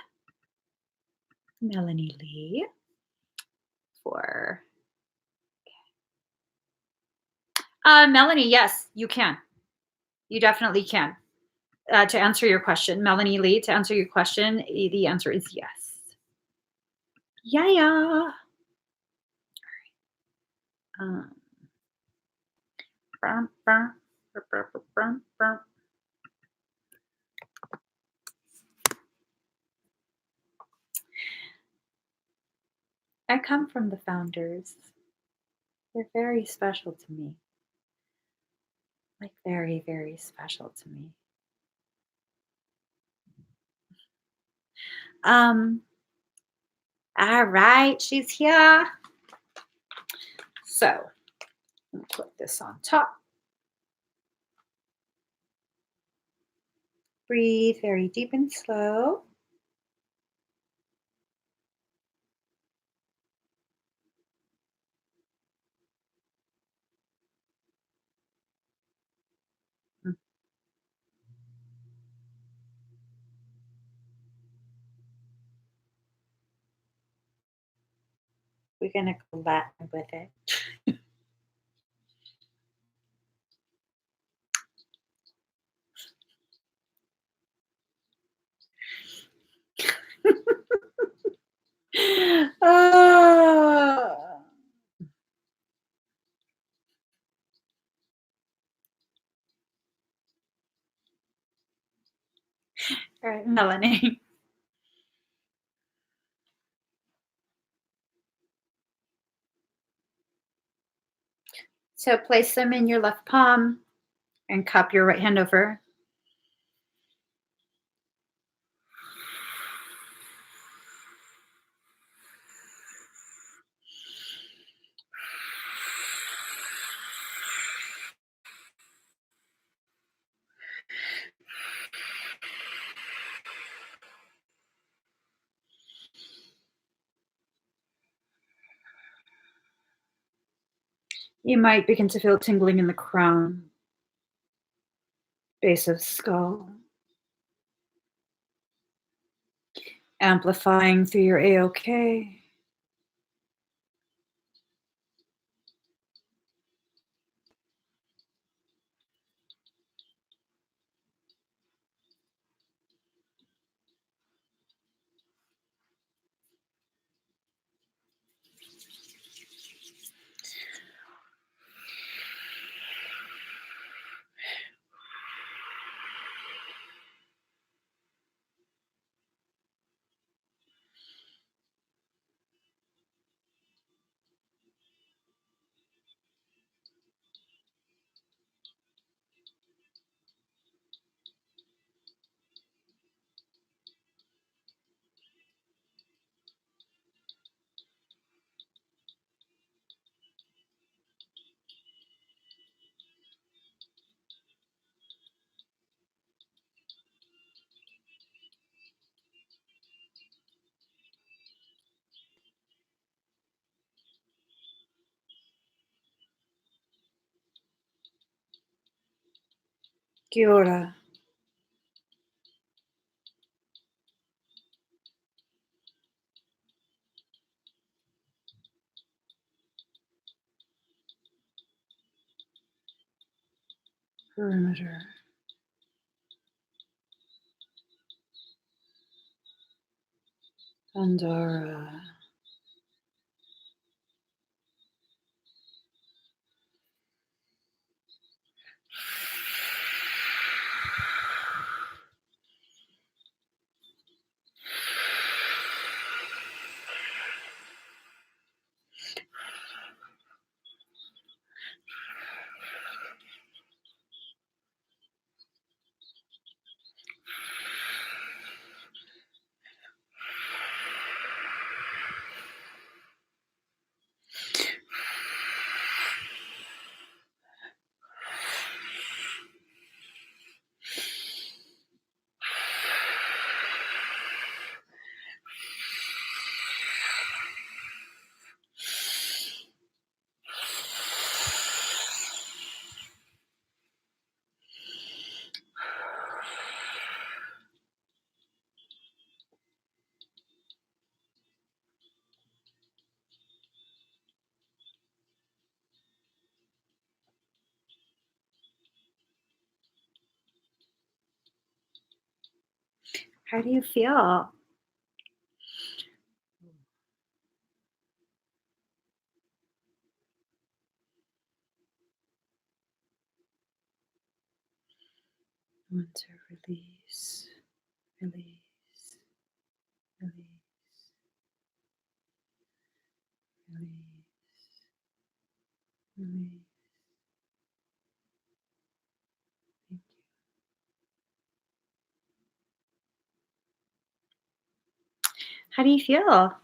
Speaker 1: Melanie Lee for Melanie. Yes, you can. You definitely can. To answer your question, Melanie Lee. To answer your question, the answer is yes. Yeah, yeah. Um, brum, brum, brum, brum, brum, brum. I come from the founders. They're very special to me. Like very, very special to me. Um, all right, she's here. So let me put this on top. Breathe very deep and slow. We're going to go Latin with it. Oh. All right, Melanie. So place them in your left palm and cup your right hand over. You might begin to feel tingling in the crown, base of skull, amplifying through your AOK. Kia ora. Perimeter. Andara. How do you feel? I want to release, release, release, release, release. Thank you. How do you feel?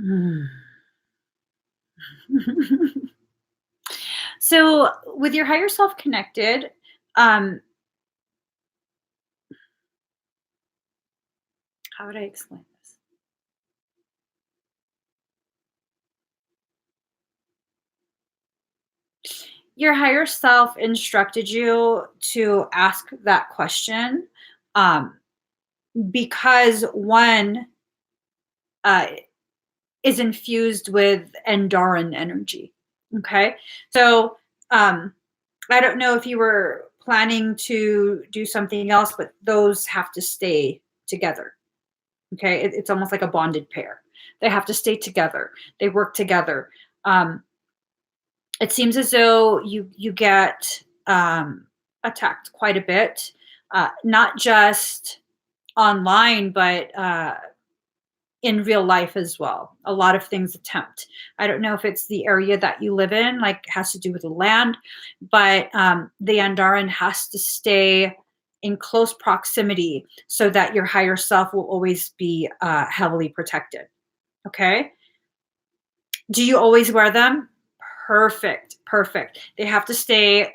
Speaker 1: Mm. So, with your higher self connected, um, how would I explain this? Your higher self instructed you to ask that question, um, because one uh, is infused with Endarin energy. Okay. So, um, I don't know if you were planning to do something else, but those have to stay together. Okay. It's almost like a bonded pair. They have to stay together. They work together. Um, it seems as though you get attacked quite a bit, not just online, but in real life as well. A lot of things attempt. I don't know if it's the area that you live in, like has to do with the land, but the Andaran has to stay in close proximity so that your higher self will always be heavily protected. Okay. Do you always wear them? Perfect, perfect. They have to stay,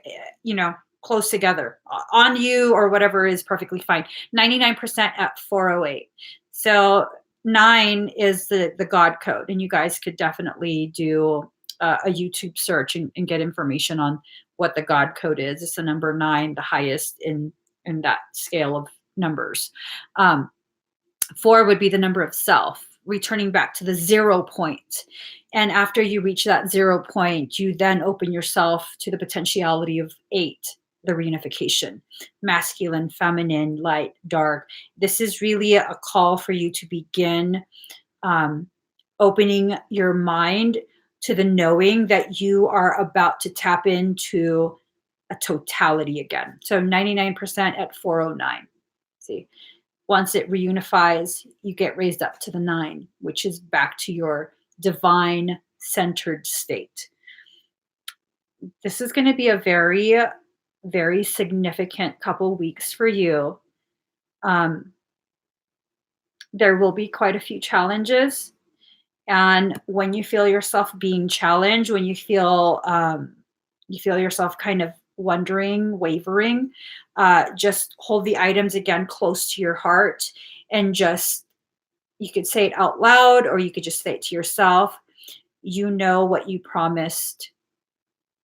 Speaker 1: close together on you or whatever is perfectly fine. 99% at 408. So 9 is the God code, and you guys could definitely do a YouTube search and get information on what the God code is. It's the number 9, the highest in that scale of numbers. 4 would be the number of self, returning back to the 0 point. And after you reach that 0 point, you then open yourself to the potentiality of 8, the reunification, masculine, feminine, light, dark. This is really a call for you to begin um, opening your mind to the knowing that you are about to tap into a totality again. So 99% at 409. See, once it reunifies, you get raised up to the 9, which is back to your divine centered state. This is going to be a very, very significant couple weeks for you. Um, there will be quite a few challenges. And when you feel yourself being challenged, when you feel yourself kind of wondering, wavering, just hold the items again close to your heart and just, you could say it out loud or you could just say it to yourself. You know what you promised,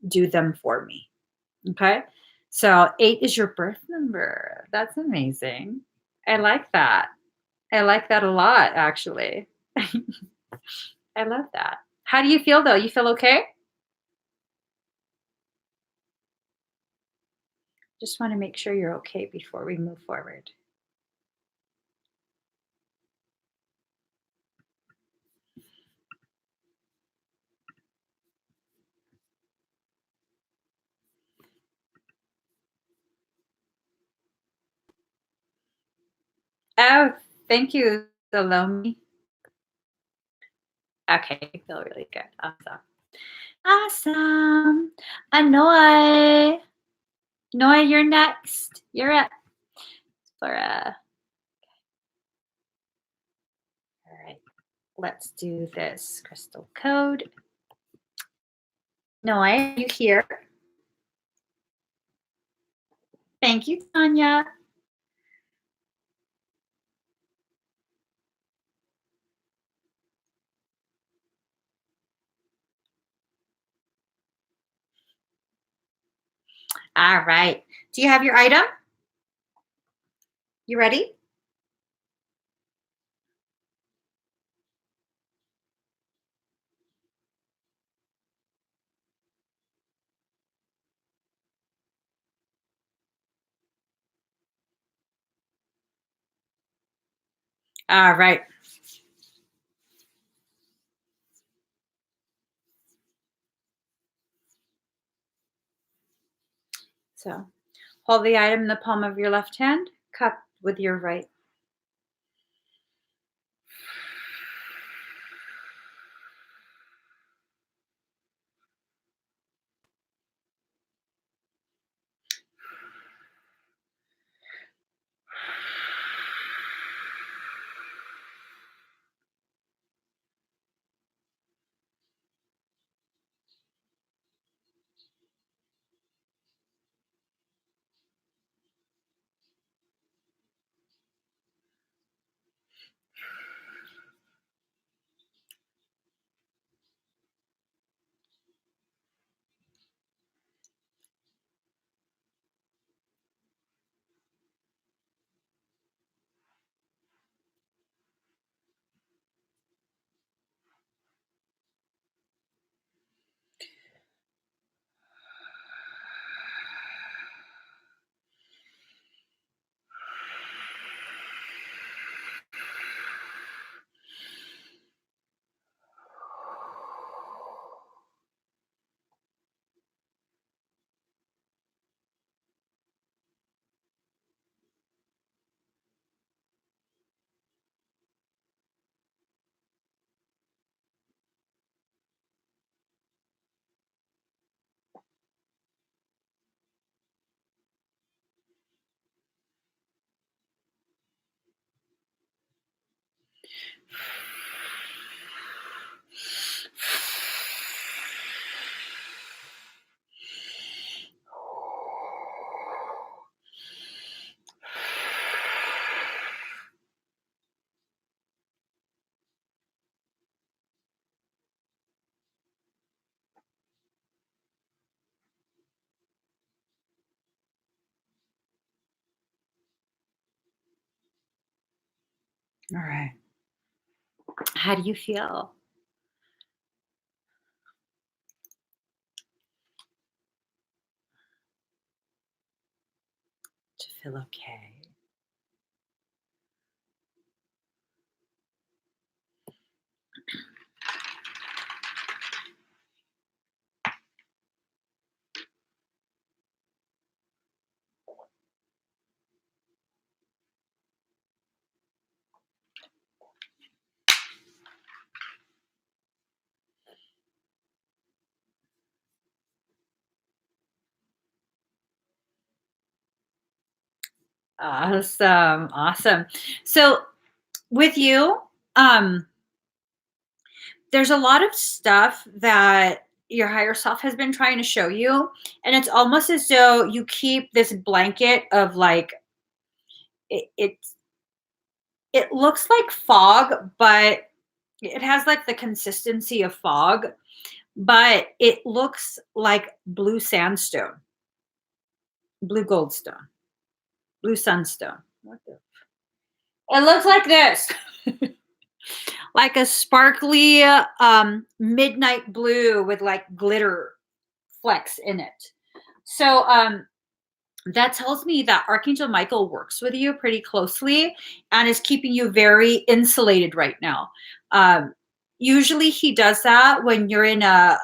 Speaker 1: do them for me. Okay. So 8 is your birth number. That's amazing. I like that. I like that a lot, actually. I love that. How do you feel though? You feel okay? Just want to make sure you're okay before we move forward. Oh, thank you, Salome. Okay, you feel really good. Awesome. Awesome. Anoy. Noy, you're next. You're up for all right. Let's do this crystal code. Noy, are you here? Thank you, Tanya. All right. Do you have your item? You ready? All right. So hold the item in the palm of your left hand, cupped with your right. All right. How do you feel? To feel okay. Awesome. Awesome. So with you, there's a lot of stuff that your higher self has been trying to show you. And it's almost as though you keep this blanket of like, it, it's, it looks like fog, but it has like the consistency of fog, but it looks like blue sandstone, blue goldstone, blue sunstone. What the? It looks like this. Like a sparkly midnight blue with like glitter flecks in it. So that tells me that Archangel Michael works with you pretty closely and is keeping you very insulated right now. Um, Usually he does that when you're in a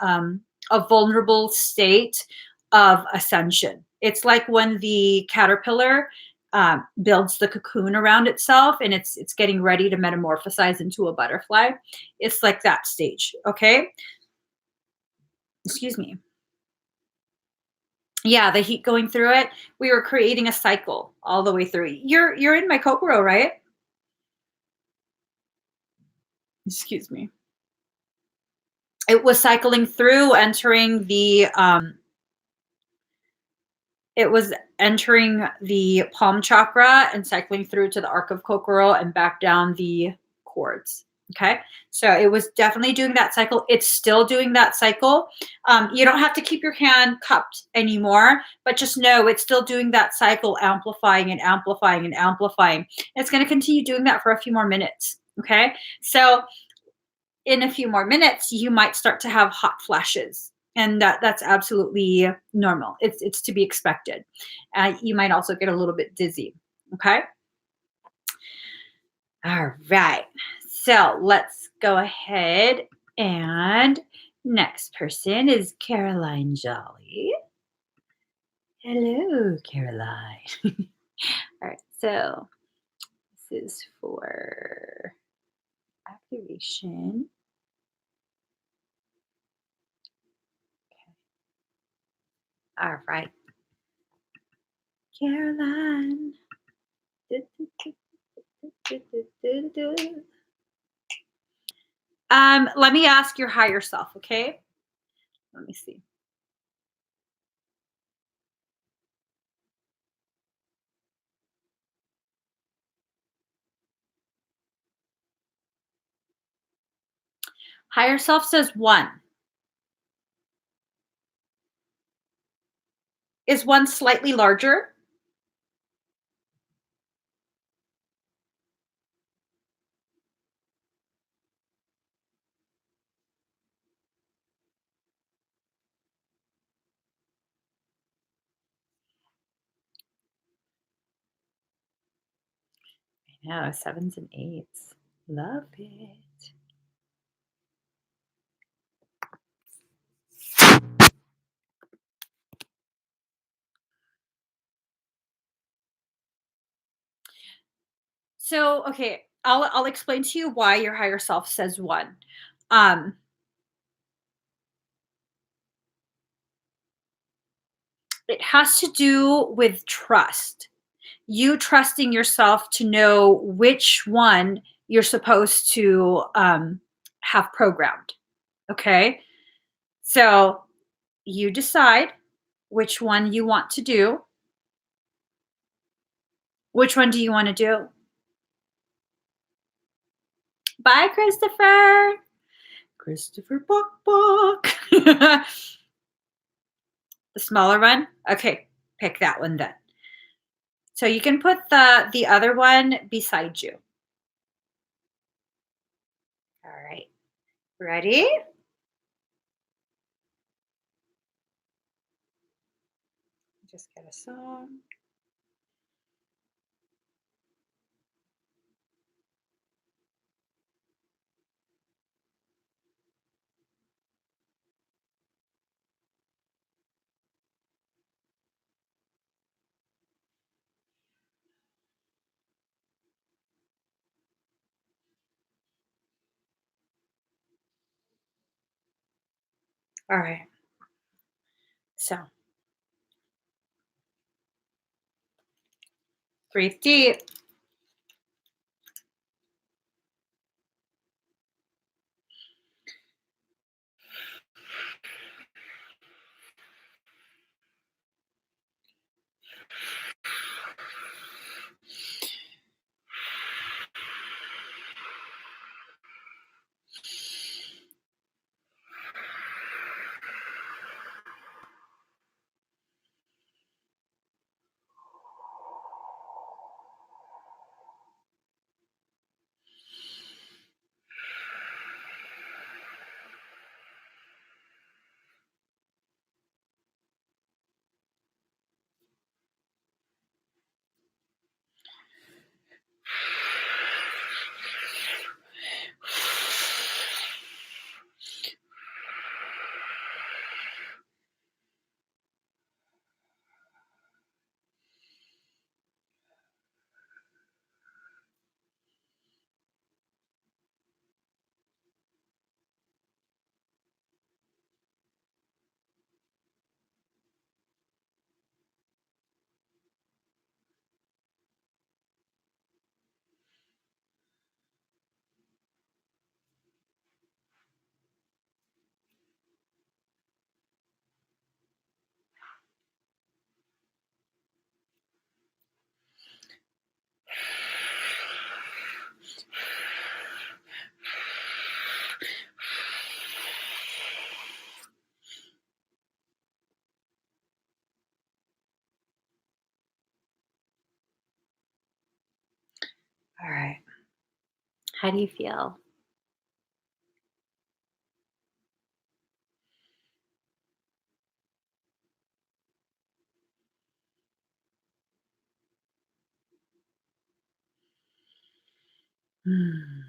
Speaker 1: vulnerable state of ascension. It's like when the caterpillar builds the cocoon around itself and it's getting ready to metamorphosize into a butterfly. It's like that stage. Okay. Excuse me. Yeah, the heat going through it. We were creating a cycle all the way through. You're in my Kokoro, right? Excuse me. It was cycling through, entering the it was entering the palm chakra and cycling through to the arc of Kokoro and back down the cords. Okay. So it was definitely doing that cycle. It's still doing that cycle. You don't have to keep your hand cupped anymore, but just know it's still doing that cycle, amplifying and amplifying and amplifying. It's going to continue doing that for a few more minutes. Okay. So in a few more minutes, you might start to have hot flashes. And that's absolutely normal. It's to be expected. You might also get a little bit dizzy. Okay. All right. So let's go ahead and next person is Caroline Jolly. Hello, Caroline. All right. So this is for activation. All right. Caroline. Let me ask your higher self, okay? Let me see. Higher self says 1. Is 1 slightly larger? I know, 7s and 8s. Love it. So, okay, I'll explain to you why your higher self says 1. Um, it has to do with trust. You trusting yourself to know which one you're supposed to have programmed. Okay. So you decide which one you want to do. Which one do you want to do? Bye, Christopher. Christopher Buck Buck. The smaller one? Okay, pick that one then. So you can put the other one beside you. All right. Ready? Just get a song. All right. So breathe deep. How do you feel? Hmm.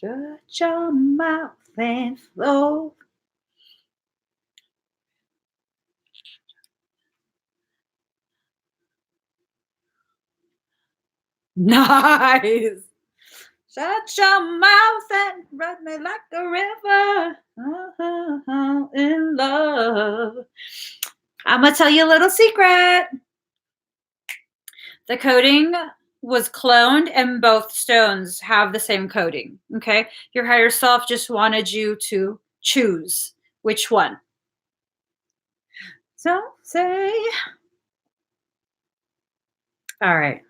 Speaker 1: Shut your mouth and flow. Nice. Shut your mouth and run me like a river. In love. I'm gonna tell you a little secret. The coding was cloned, and both stones have the same coding. Okay. Your higher self just wanted you to choose which one. So say, all right.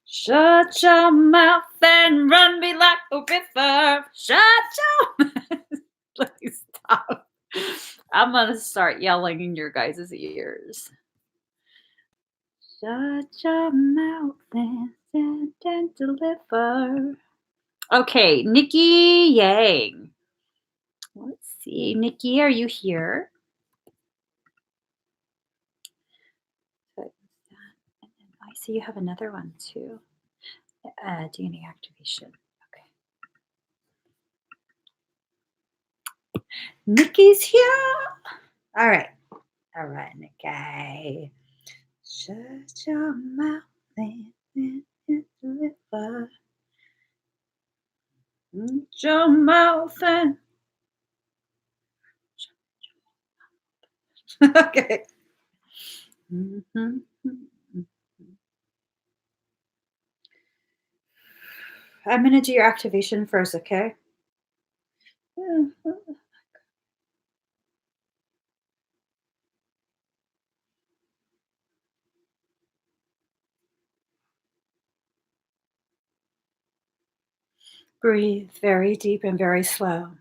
Speaker 1: Shut your mouth and run me like a river. Shut your Please stop. I'm gonna start yelling in your guys' ears. Shut your mouth and stand and deliver. Okay, Nikki Yang. Let's see. Nikki, are you here? I see you have another one too. DNA activation. Okay. Nikki's here. All right. All right, Nikki. Shut your mouth and deliver. Shut your mouth and okay. Mhm. I'm gonna do your activation first, okay? Breathe very deep and very slow.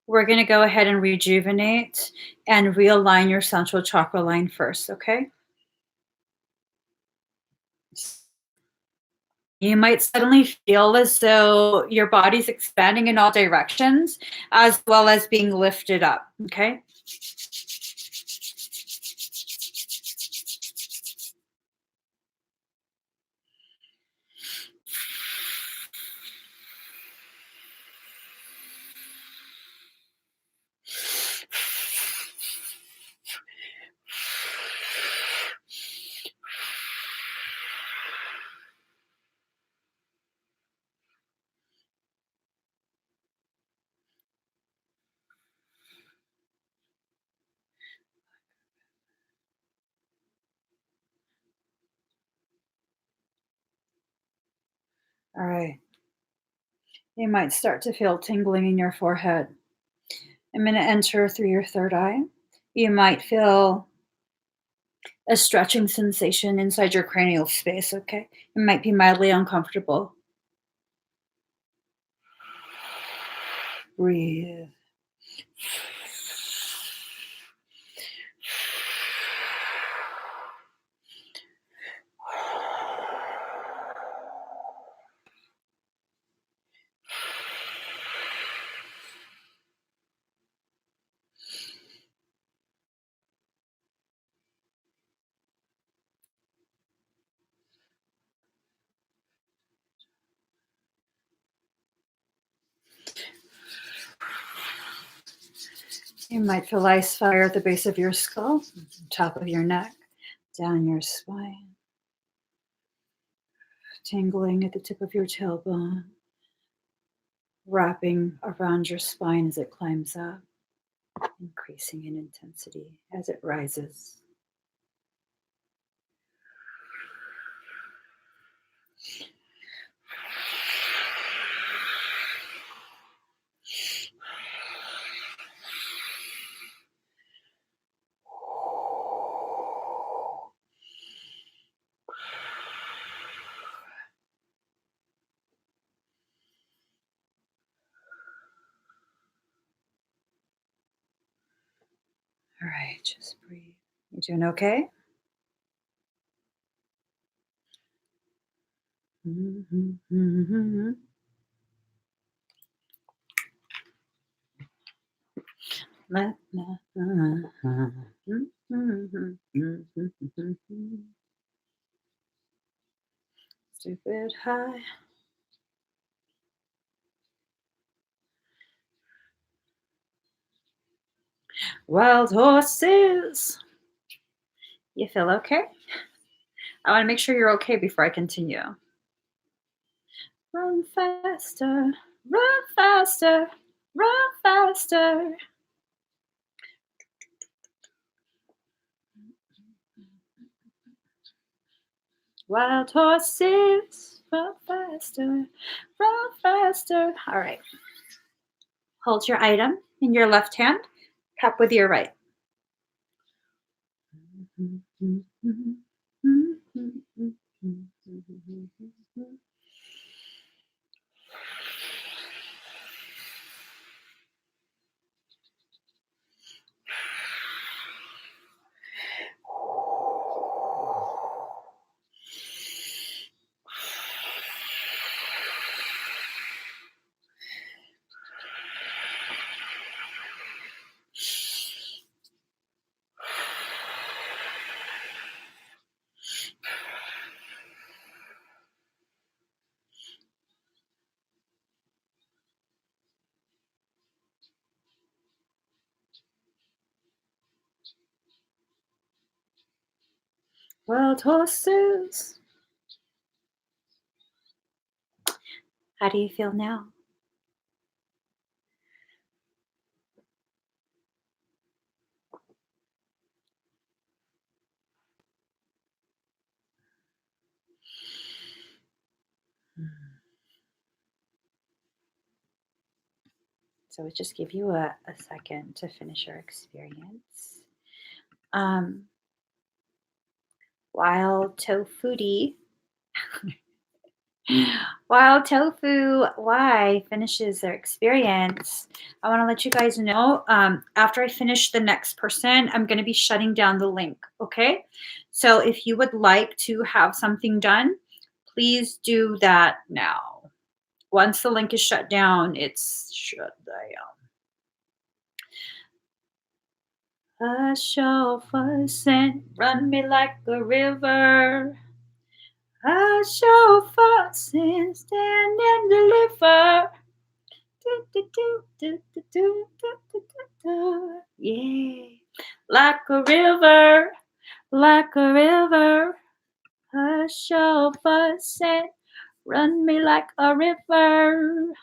Speaker 1: We're gonna go ahead and rejuvenate and realign your central chakra line first, okay? You might suddenly feel as though your body's expanding in all directions as well as being lifted up, okay? All right. You might start to feel tingling in your forehead. I'm going to enter through your third eye. You might feel a stretching sensation inside your cranial space, okay? It might be mildly uncomfortable. Breathe. You might feel ice fire at the base of your skull, top of your neck, down your spine, tingling at the tip of your tailbone, wrapping around your spine as it climbs up, increasing in intensity as it rises. All right, just breathe. You doing okay? Stupid high. Wild horses. You feel okay? I want to make sure you're okay before I continue. Run faster, run faster, run faster. Wild horses, run faster, run faster. All right. Hold your item in your left hand, cup with your right. Wild horses. How do you feel now? So it just give you a second to finish your experience. While Tofuti, while Tofu Y finishes their experience, I want to let you guys know after I finish the next person, I'm going to be shutting down the link. Okay. So if you would like to have something done, please do that now. Once the link is shut down, it's shut down. A chauffeur sent, run me like a river. A chauffeur sent, stand and deliver. Yeah, like a river, like a river. A chauffeur sent, run me like a river.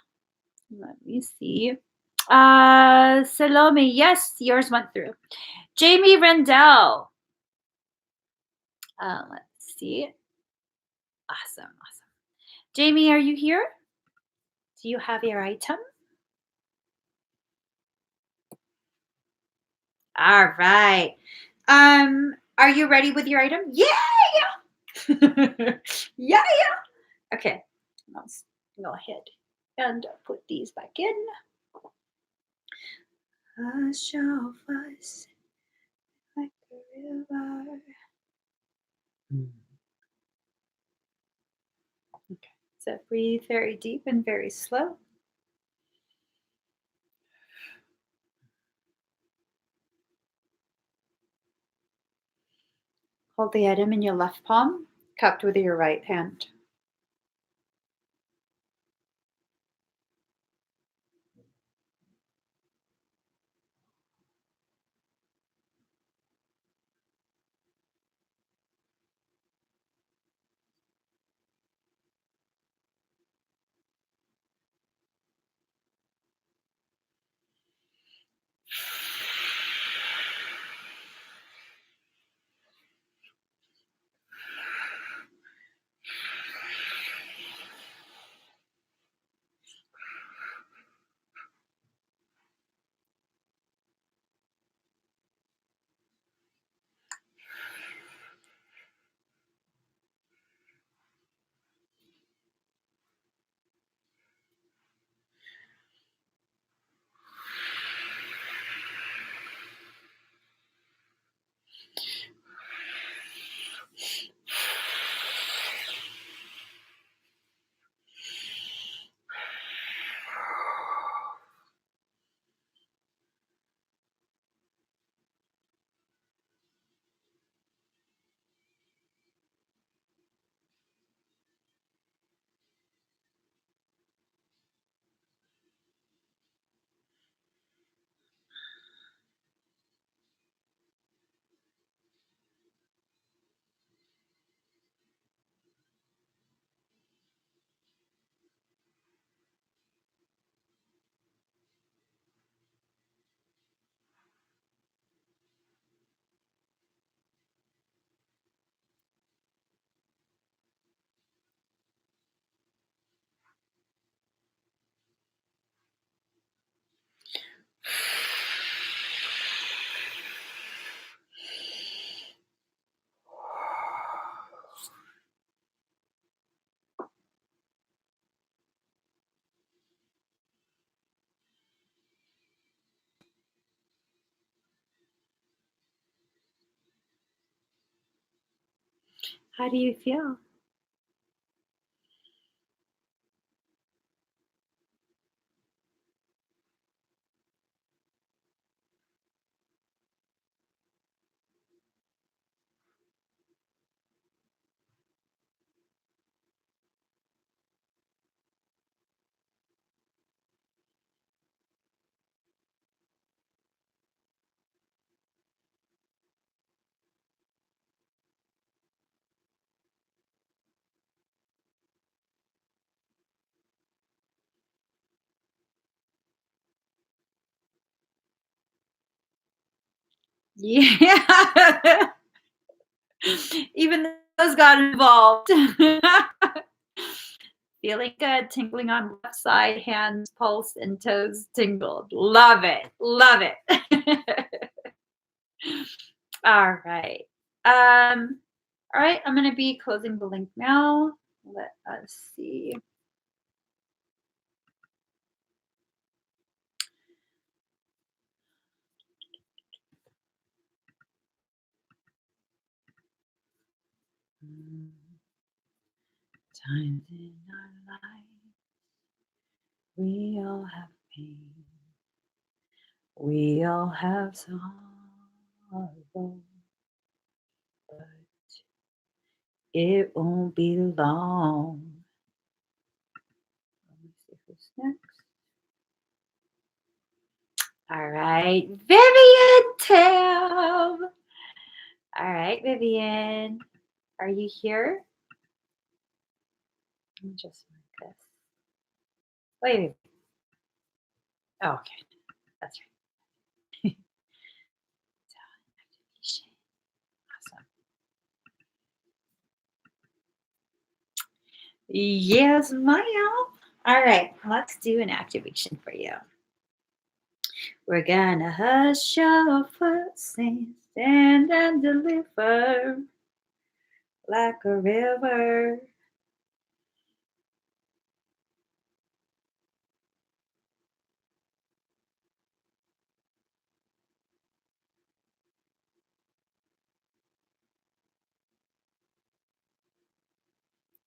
Speaker 1: Let me see. Salome, yes, yours went through. Jamie Rendell. Let's see. Awesome. Jamie, are you here? Do you have your item? All right. Are you ready with your item? Yeah. Yeah. Okay. Let's go ahead and put these back in. A chauffeur like a river. Okay. So breathe very deep and very slow. Hold the item in your left palm, cupped with your right hand. How do you feel? Yeah. Even those got involved. Feeling good, tingling on left side, hands, pulse, and toes tingled. Love it. Love it. All right. All right, I'm gonna be closing the link now. Let us see. Mm, Times in our life, we all have pain. We all have sorrow, but it won't be long. Let me see who's next. All right, Vivian Tam. All right, Vivian, are you here? Let me just mark this. Wait. Oh, okay, that's right. Activation. Awesome. Yes, ma'am. All right, let's do an activation for you. We're gonna hush your footsteps, stand and deliver like a river.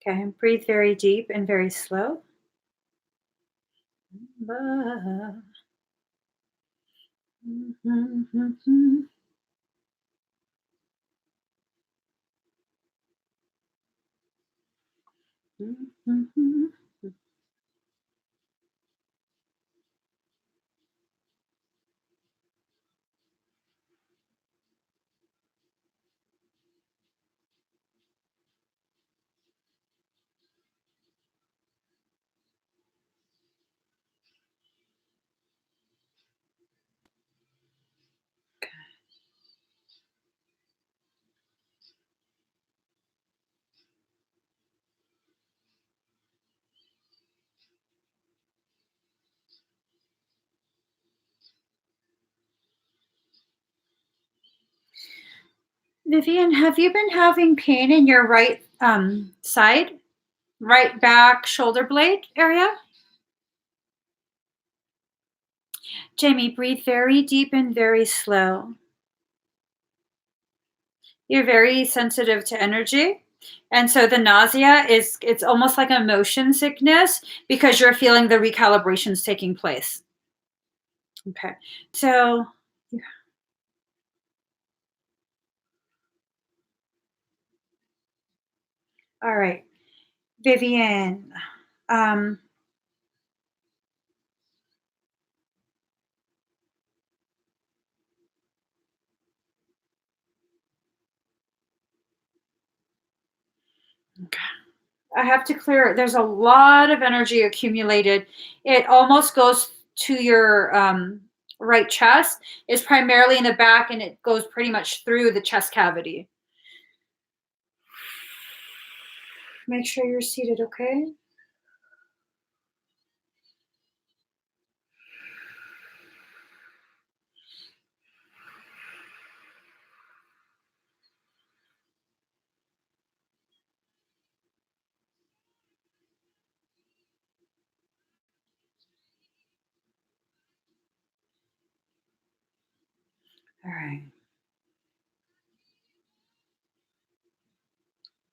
Speaker 1: Okay, breathe very deep and very slow. Vivian, have you been having pain in your right side, right back shoulder blade area? Jamie, breathe very deep and very slow. You're very sensitive to energy. And so the nausea is, it's almost like a motion sickness because you're feeling the recalibrations taking place. Okay. So, all right, Vivian. Um, okay. I have to clear, there's a lot of energy accumulated. It almost goes to your right chest, is primarily in the back, and it goes pretty much through the chest cavity. Make sure you're seated, okay? All right.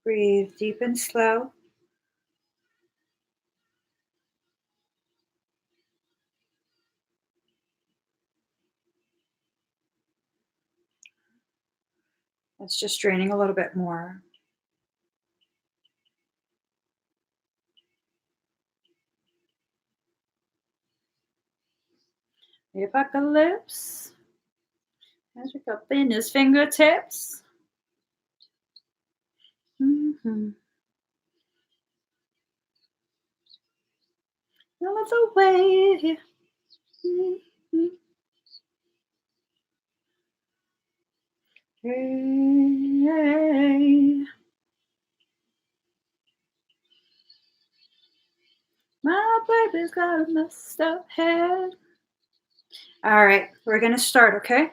Speaker 1: Breathe deep and slow. It's just draining a little bit more. The apocalypse. Magic up in his fingertips. Mm-hmm. All of the way. Mm-hmm. Hey, my baby's got a messed up head. All right, we're going to start, okay?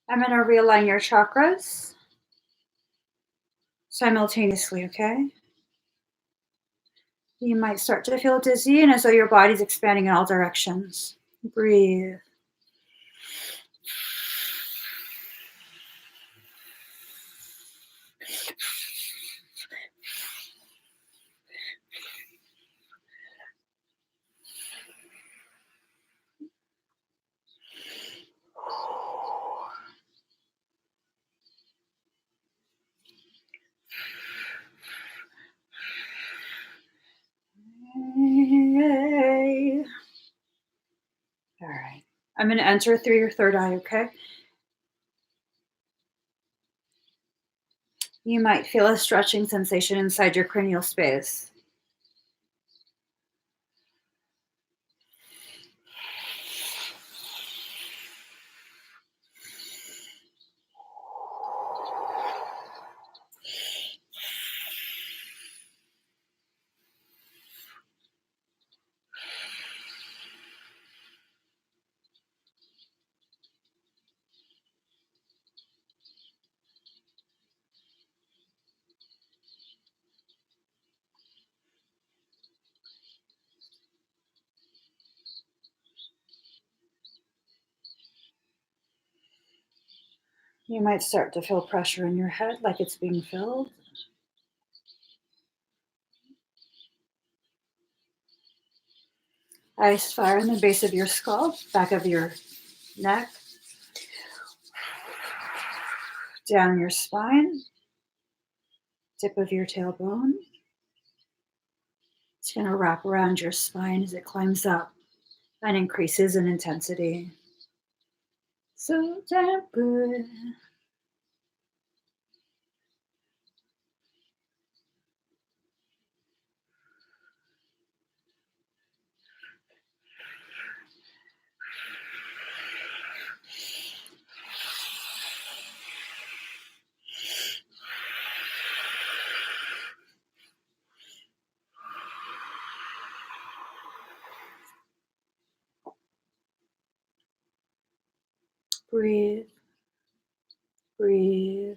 Speaker 1: I'm going to realign your chakras simultaneously, okay? You might start to feel dizzy and as though your body's expanding in all directions. Breathe. Hey. All right. I'm going to enter through your third eye, okay? You might feel a stretching sensation inside your cranial space. You might start to feel pressure in your head like it's being filled. Ice fire in the base of your skull, back of your neck, down your spine, tip of your tailbone. It's going to wrap around your spine as it climbs up and increases in intensity. So damn good. Breathe, breathe.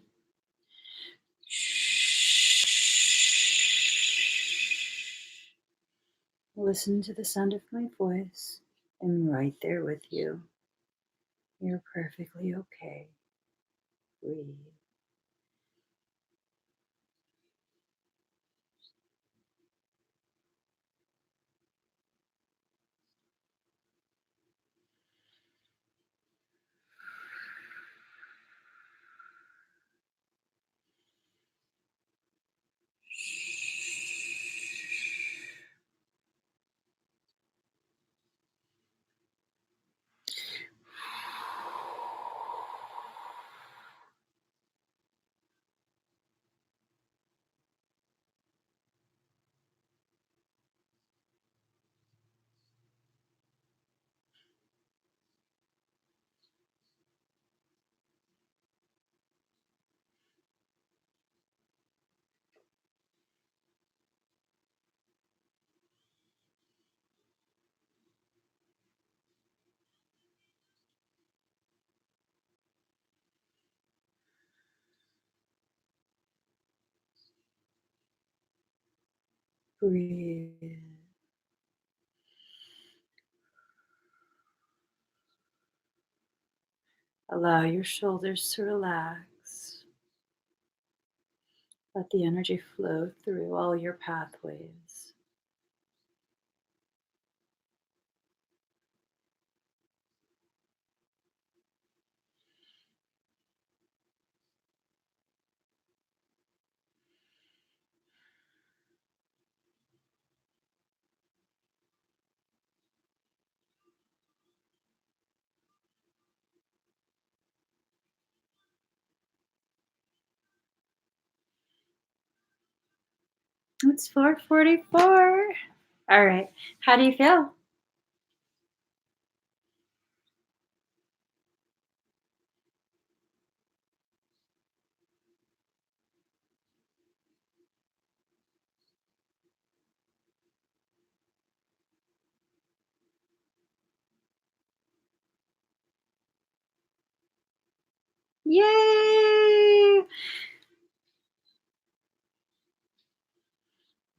Speaker 1: Listen to the sound of my voice. I'm right there with you. You're perfectly okay. Breathe. Breathe. Allow your shoulders to relax. Let the energy flow through all your pathways. It's 4:44. All right. How do you feel? Yay!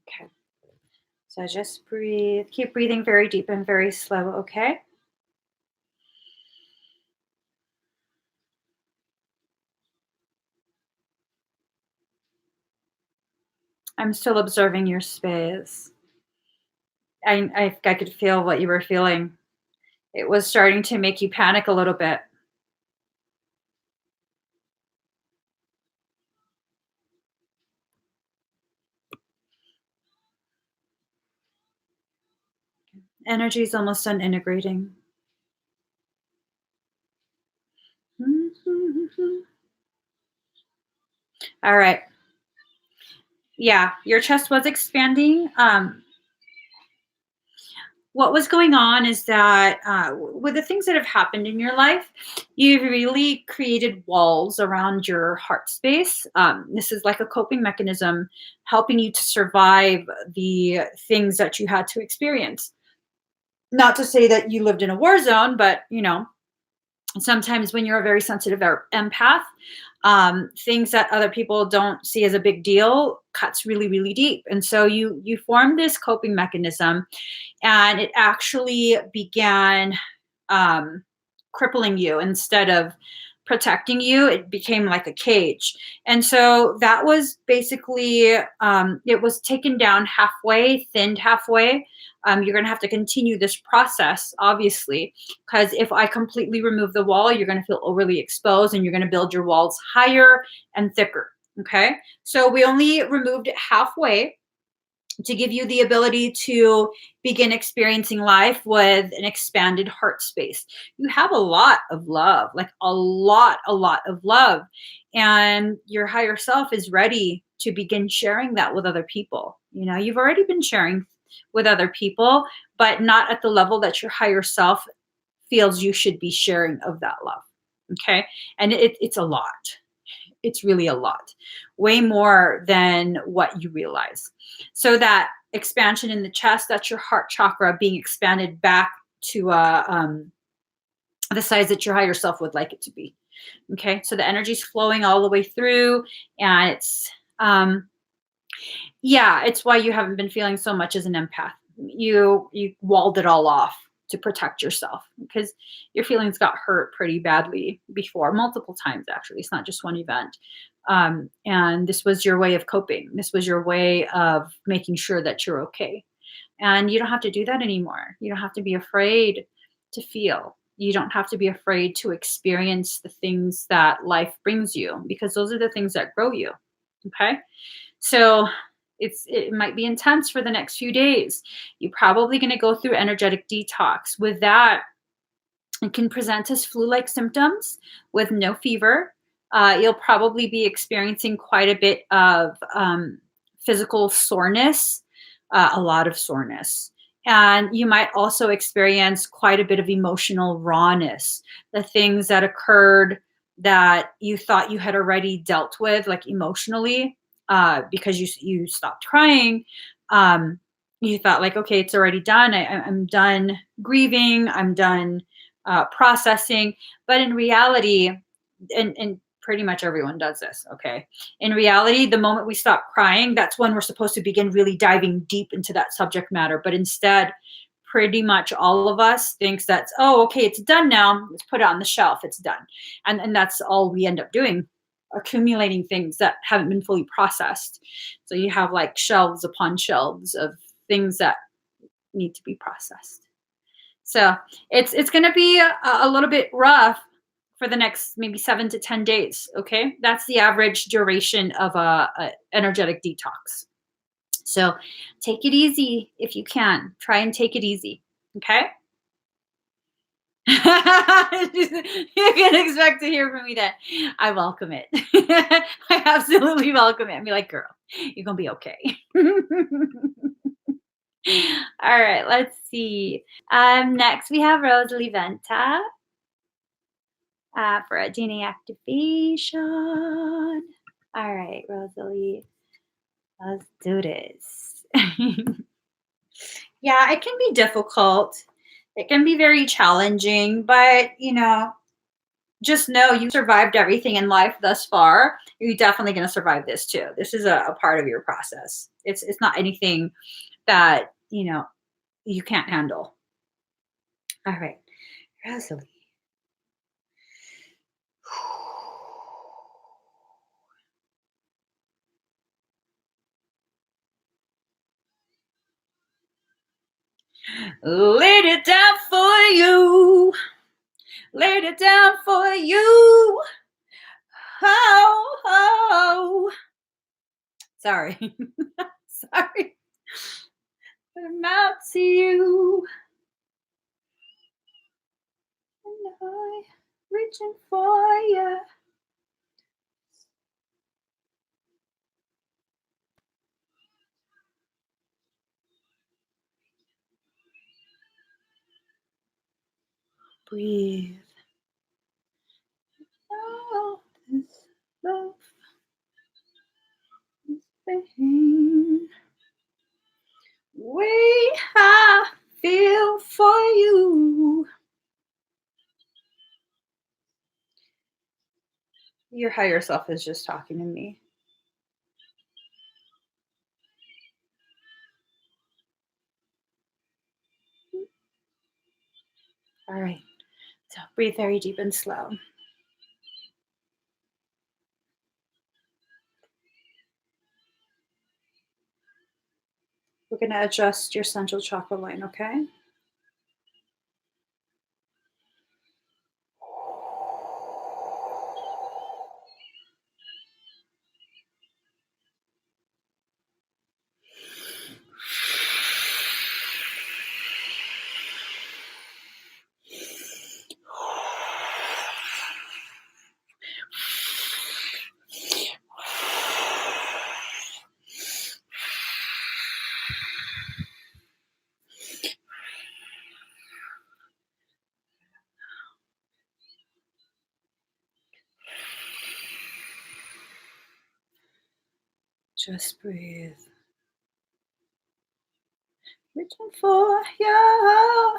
Speaker 1: Okay. So just breathe. Keep breathing very deep and very slow, okay? I'm still observing your space. I could feel what you were feeling. It was starting to make you panic a little bit. Energy is almost done integrating. All right. Yeah, your chest was expanding. What was going on is that with the things that have happened in your life, you've really created walls around your heart space. This is like a coping mechanism helping you to survive the things that you had to experience. Not to say that you lived in a war zone, but sometimes when you're a very sensitive empath, things that other people don't see as a big deal cuts really, really deep. And so you form this coping mechanism, and it actually began um, crippling you instead of protecting you. It became like a cage. And so that was basically it was taken down halfway, thinned halfway. You're going to have to continue this process, obviously, because if I completely remove the wall, you're going to feel overly exposed and you're going to build your walls higher and thicker. Okay. So we only removed it halfway to give you the ability to begin experiencing life with an expanded heart space. You have a lot of love, like a lot of love. And your higher self is ready to begin sharing that with other people. You've already been sharing with other people, but not at the level that your higher self feels you should be sharing of that love. Okay. And it's a lot. It's really a lot, way more than what you realize. So that expansion in the chest, that's your heart chakra being expanded back to the size that your higher self would like it to be. Okay, so the energy's flowing all the way through, and yeah, it's why you haven't been feeling so much as an empath. You walled it all off to protect yourself because your feelings got hurt pretty badly before, multiple times actually. It's not just one event. And this was your way of coping. This was your way of making sure that you're okay. And you don't have to do that anymore. You don't have to be afraid to feel. You don't have to be afraid to experience the things that life brings you because those are the things that grow you. Okay. So it might be intense for the next few days. You're probably going to go through energetic detox. With that, it can present as flu-like symptoms with no fever. You'll probably be experiencing quite a bit of physical soreness, a lot of soreness. And you might also experience quite a bit of emotional rawness. The things that occurred that you thought you had already dealt with, like emotionally, because you stopped crying. You thought like, okay, it's already done. I'm done grieving. I'm done processing. But in reality, and pretty much everyone does this, okay? In reality, the moment we stop crying, that's when we're supposed to begin really diving deep into that subject matter. But instead, pretty much all of us thinks that's, oh, okay, it's done now. Let's put it on the shelf. It's done. And that's all we end up doing, accumulating things that haven't been fully processed. So you have like shelves upon shelves of things that need to be processed. So it's going to be a little bit rough for the next maybe 7 to 10 days. Okay, that's the average duration of a energetic detox. So take it easy if you can. Try and take it easy. Okay. You can expect to hear from me that I welcome it. I absolutely welcome it. I'm like, girl, you're gonna be okay. All right, let's see. Next we have Rosalie Venta for a DNA activation. All right, Rosalie, let's do this. Yeah, it can be difficult. It can be very challenging, but just know you survived everything in life thus far. You're definitely going to survive this too. This is a part of your process. It's not anything that you can't handle. All right, Rosalie. Laid it down for you. Laid it down for you. Oh, oh. Sorry. Sorry. I'm out to you. And I reaching for you. Breathe. Oh, this love, this pain. Way I feel for you. Your higher self is just talking to me. All right. So breathe very deep and slow. We're going to adjust your central chakra line, okay? Just breathe. Reaching for you.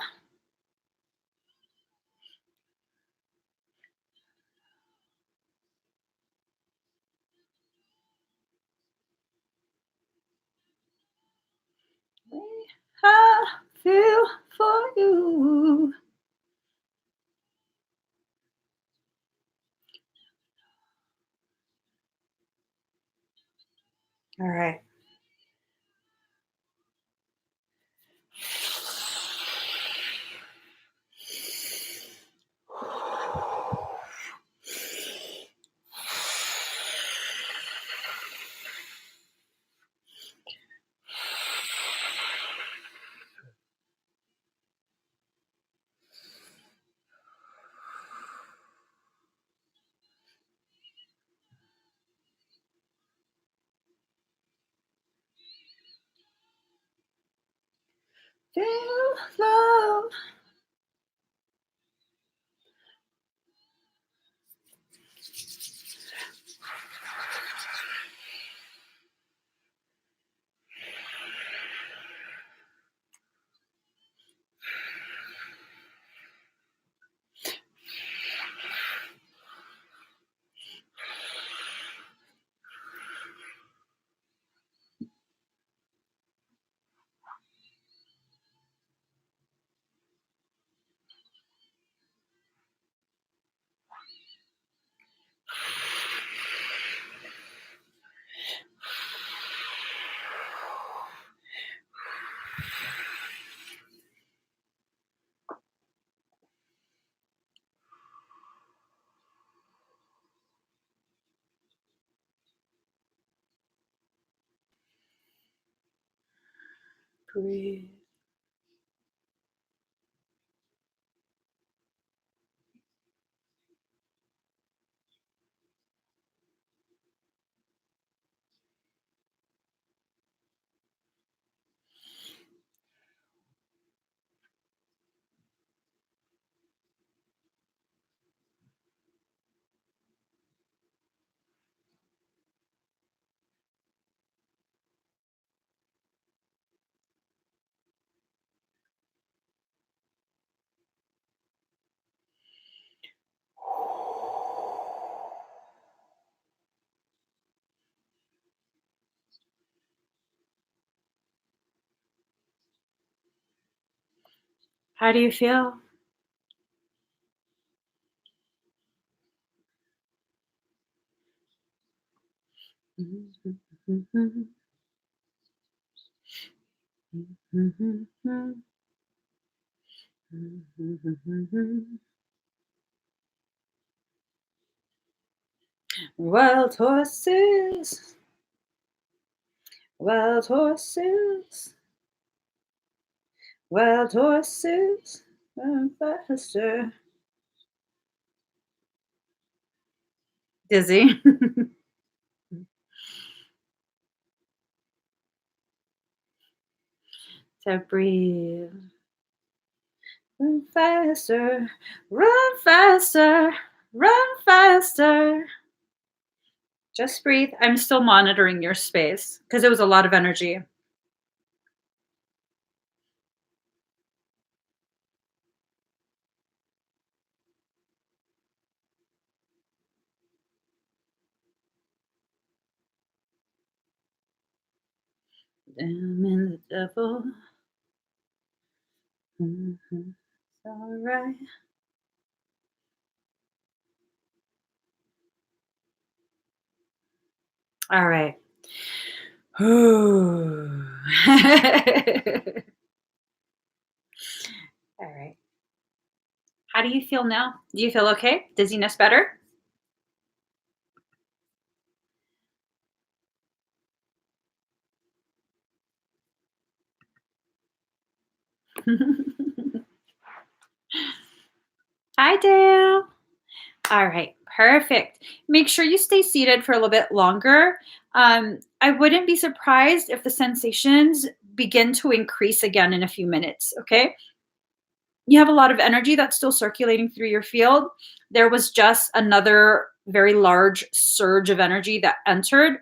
Speaker 1: I feel for you. All right. Feel love. Breathe. How do you feel? Wild horses, wild horses, wild horses, run faster. Dizzy. So breathe. Run faster, run faster, run faster. Just breathe. I'm still monitoring your space because it was a lot of energy. Damn in the devil. Mhm. It's all right. All right. All right. How do you feel now? Do you feel okay? Dizziness better? Hi, Dale. All right, perfect. Make sure you stay seated for a little bit longer. I wouldn't be surprised if the sensations begin to increase again in a few minutes. Okay. You have a lot of energy that's still circulating through your field. There was just another very large surge of energy that entered,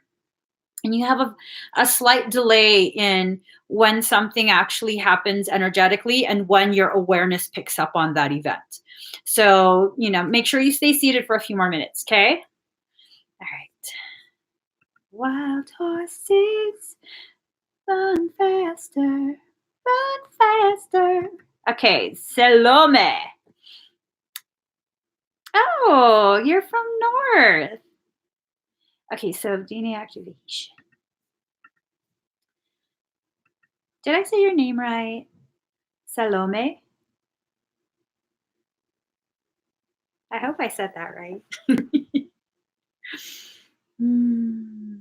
Speaker 1: and you have a slight delay in when something actually happens energetically and when your awareness picks up on that event. So, make sure you stay seated for a few more minutes, okay? All right. Wild horses, run faster, run faster. Okay, Salome. Oh, you're from North. Okay, so DNA activation. Did I say your name right? Salome? I hope I said that right. Mm.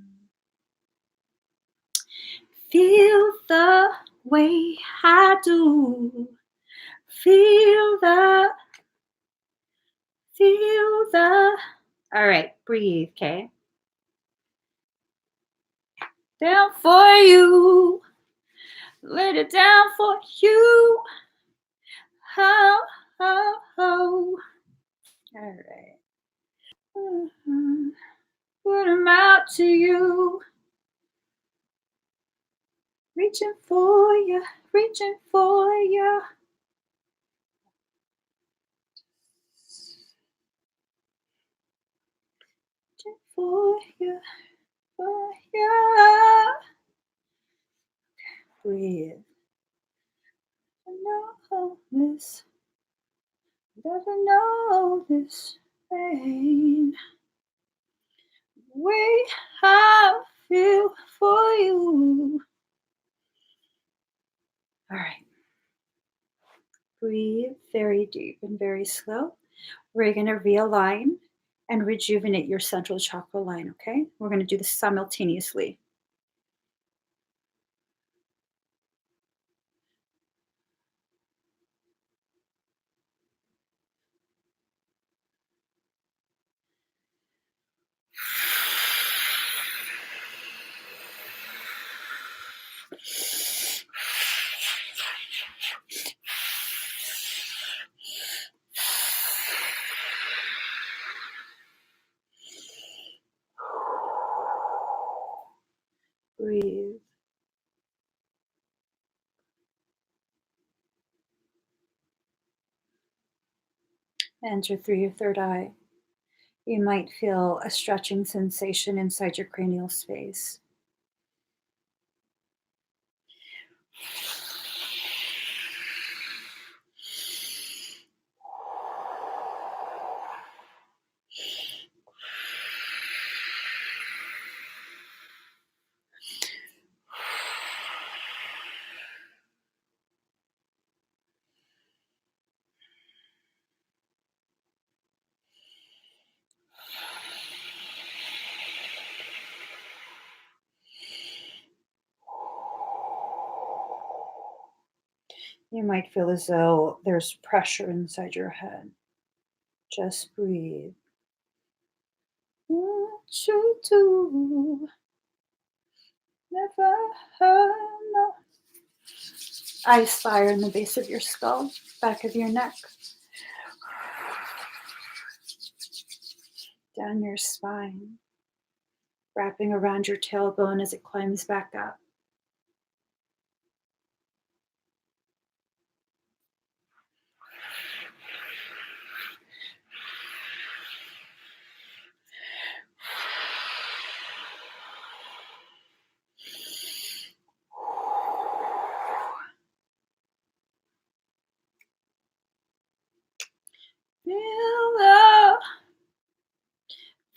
Speaker 1: Feel the way I do. Feel the, feel the. All right, breathe, okay? Down for you. Let it down for you. Ho, ho, ho. All right. Mhm. Put them out to you. Reaching for you, reaching for you. Reaching for you, for you. Breathe. Know this, doesn't know this pain. Way I feel for you. All right. Breathe very deep and very slow. We're going to realign and rejuvenate your central chakra line, okay? We're going to do this simultaneously. Breathe. Enter through your third eye. You might feel a stretching sensation inside your cranial space. You might feel as though there's pressure inside your head. Just breathe. What you do, never know. Ice fire in the base of your skull, back of your neck, down your spine, wrapping around your tailbone as it climbs back up.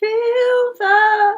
Speaker 1: Feel the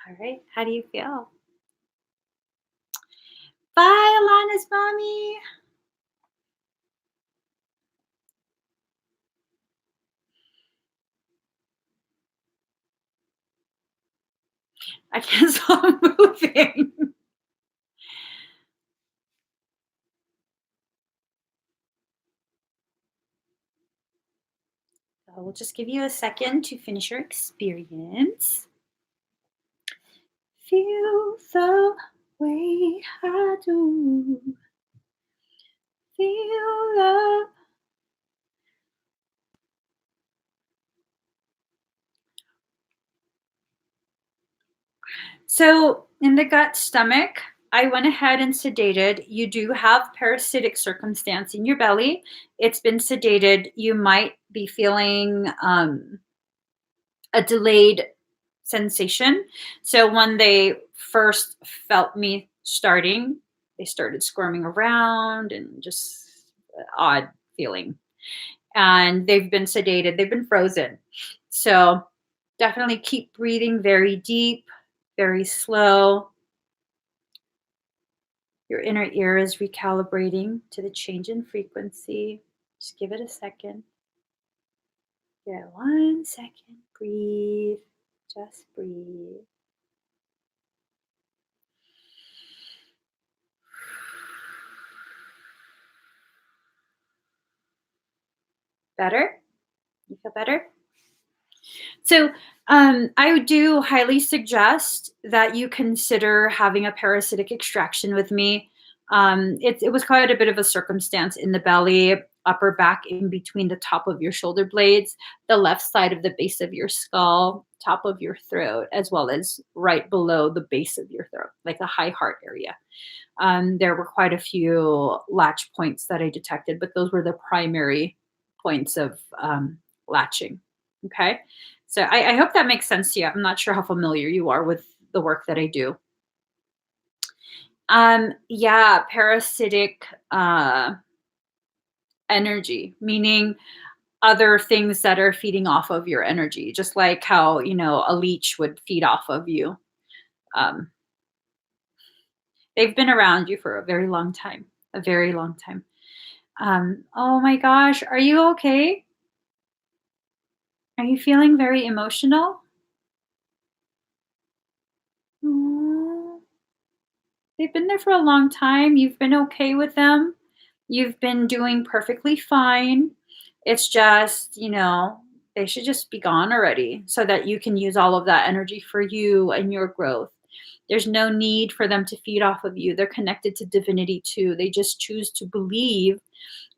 Speaker 1: All right, how do you feel? Bye, Alana's mommy. I can't stop moving. So we'll just give you a second to finish your experience. Feel the way I do. Feel the So in the gut stomach, I went ahead and sedated. You do have parasitic circumstance in your belly. It's been sedated. You might be feeling a delayed sensation. So when they first felt me starting, they started squirming around and just odd feeling. And they've been sedated, they've been frozen. So definitely keep breathing very deep, very slow. Your inner ear is recalibrating to the change in frequency. Just give it a second. Yeah, 1 second. Breathe. Just breathe. Better? You feel better? So, I do highly suggest that you consider having a parasitic extraction with me. It was quite a bit of a circumstance in the belly, upper back, in between the top of your shoulder blades, the left side of the base of your skull, top of your throat, as well as right below the base of your throat, like the high heart area. There were quite a few latch points that I detected, but those were the primary points of latching. Okay. So I hope that makes sense to you. I'm not sure how familiar you are with the work that I do. Yeah, parasitic energy, meaning other things that are feeding off of your energy, just like how, a leech would feed off of you. Um, they've been around you for a very long time, a very long time. Oh my gosh, are you okay? Are you feeling very emotional? Aw. They've been there for a long time. You've been okay with them. You've been doing perfectly fine. It's just, they should just be gone already so that you can use all of that energy for you and your growth. There's no need for them to feed off of you. They're connected to divinity too. They just choose to believe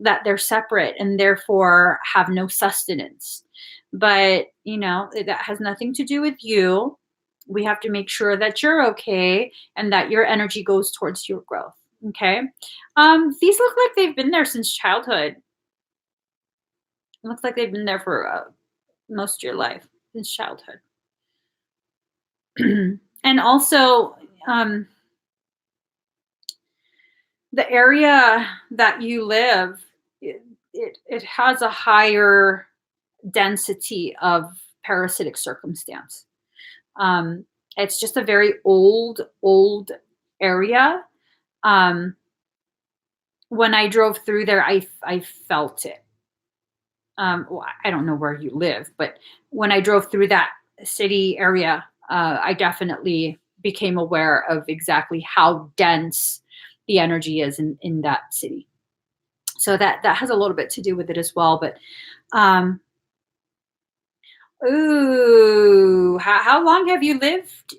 Speaker 1: that they're separate and therefore have no sustenance. But, that has nothing to do with you. We have to make sure that you're okay and that your energy goes towards your growth. Okay. These look like they've been there since childhood. It looks like they've been there for most of your life, since childhood. And also, the area that you live, it has a higher density of parasitic circumstance. Um, it's just a very old area. Um, when I drove through there, I felt it. Well, I don't know where you live, but when I drove through that city area, I definitely became aware of exactly how dense the energy is in that city. So that has a little bit to do with it as well. But um, ooh, how long have you lived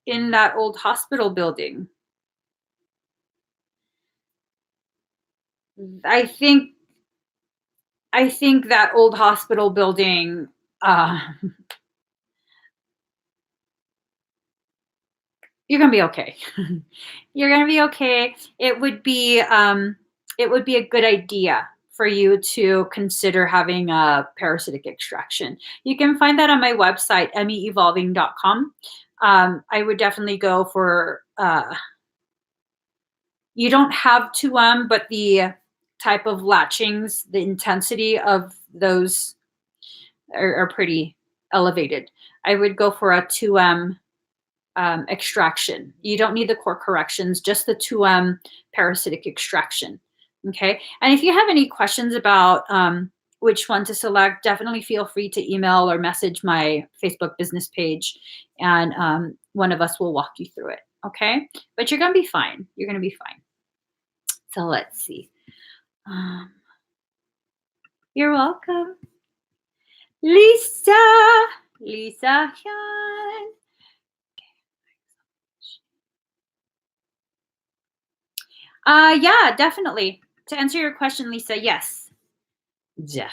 Speaker 1: in that old hospital building? I think I think that old hospital building. Uh, you're gonna be okay. You're gonna be okay. It would be a good idea for you to consider having a parasitic extraction. You can find that on my website, meevolving.com. I would definitely go for you don't have to but the type of latchings, the intensity of those are pretty elevated. I would go for a 2M extraction. You don't need the core corrections, just the 2M parasitic extraction. Okay. And if you have any questions about which one to select, definitely feel free to email or message my Facebook business page, and one of us will walk you through it. Okay. But you're going to be fine. You're going to be fine. So let's see. Um, you're welcome. Lisa. Lisa Hyun. Yeah, definitely. To answer your question, Lisa, yes, definitely.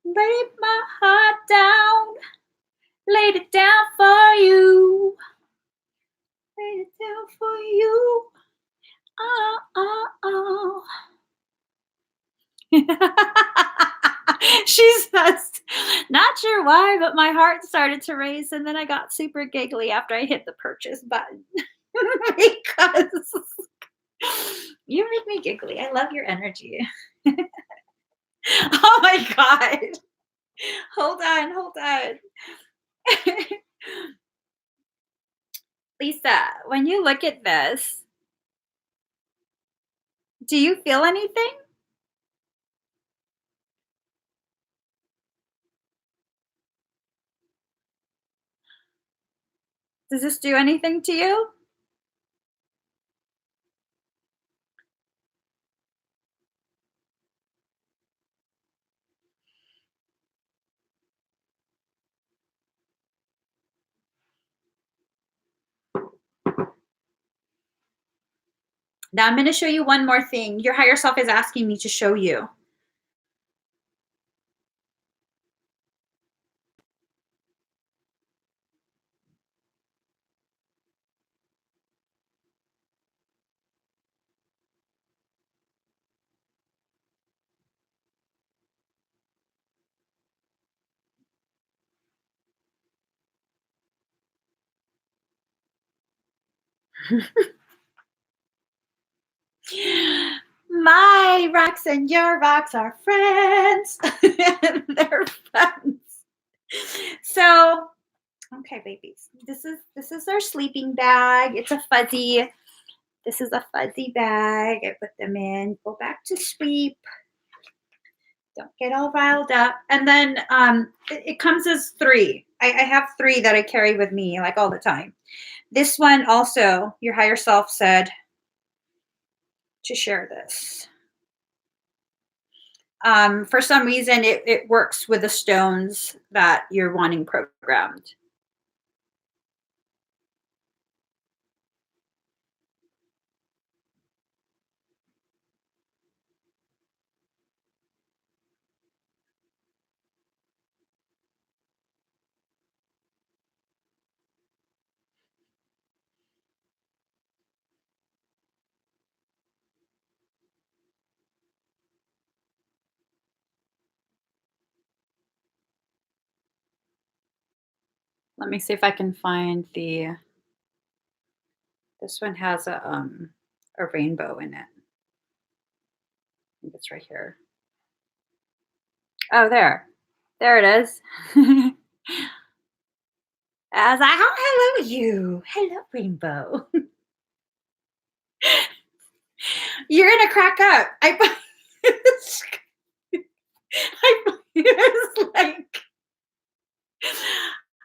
Speaker 1: Laid my heart down, laid it down for you, laid it down for you. Oh, oh, oh. She says, not sure why, but my heart started to race, and then I got super giggly after I hit the purchase button. Because you make me giggly. I love your energy. Oh my God. Hold on, hold on. Lisa, when you look at this, do you feel anything? Does this do anything to you? Now I'm going to show you one more thing. Your higher self is asking me to show you. My rocks and your rocks are friends. They're friends. So, okay, babies. This is our sleeping bag. It's a fuzzy. This is a fuzzy bag. I put them in. Go back to sleep. Don't get all riled up. And then it comes as three. I have three that I carry with me like all the time. This one also, your higher self said to share this. For some reason, it works with the stones that you're wanting programmed. Let me see if I can find the. This one has a rainbow in it. I think it's right here. Oh, there it is. I was like, oh, hello, you. Hello, rainbow. You're gonna crack up. It's like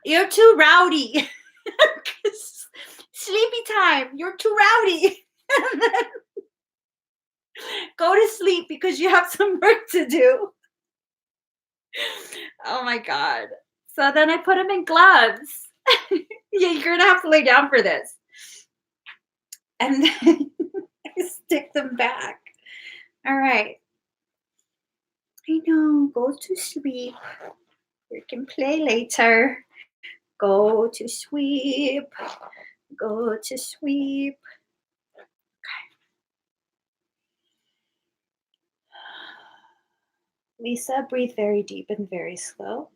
Speaker 1: you're too rowdy. Sleepy time. You're too rowdy. Go to sleep because you have some work to do. Oh my god. So then I put them in gloves. Yeah, you're gonna have to lay down for this. And then I stick them back. All right. I know. Go to sleep. We can play later. Go to sleep. Go to sleep. Lisa, breathe very deep and very slow.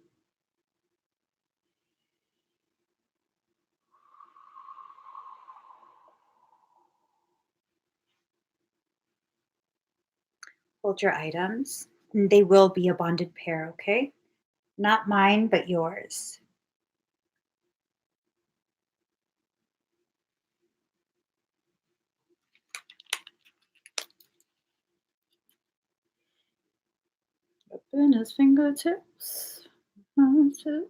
Speaker 1: Hold your items. And they will be a bonded pair, okay? Not mine, but yours. Open his fingertips. Mhm.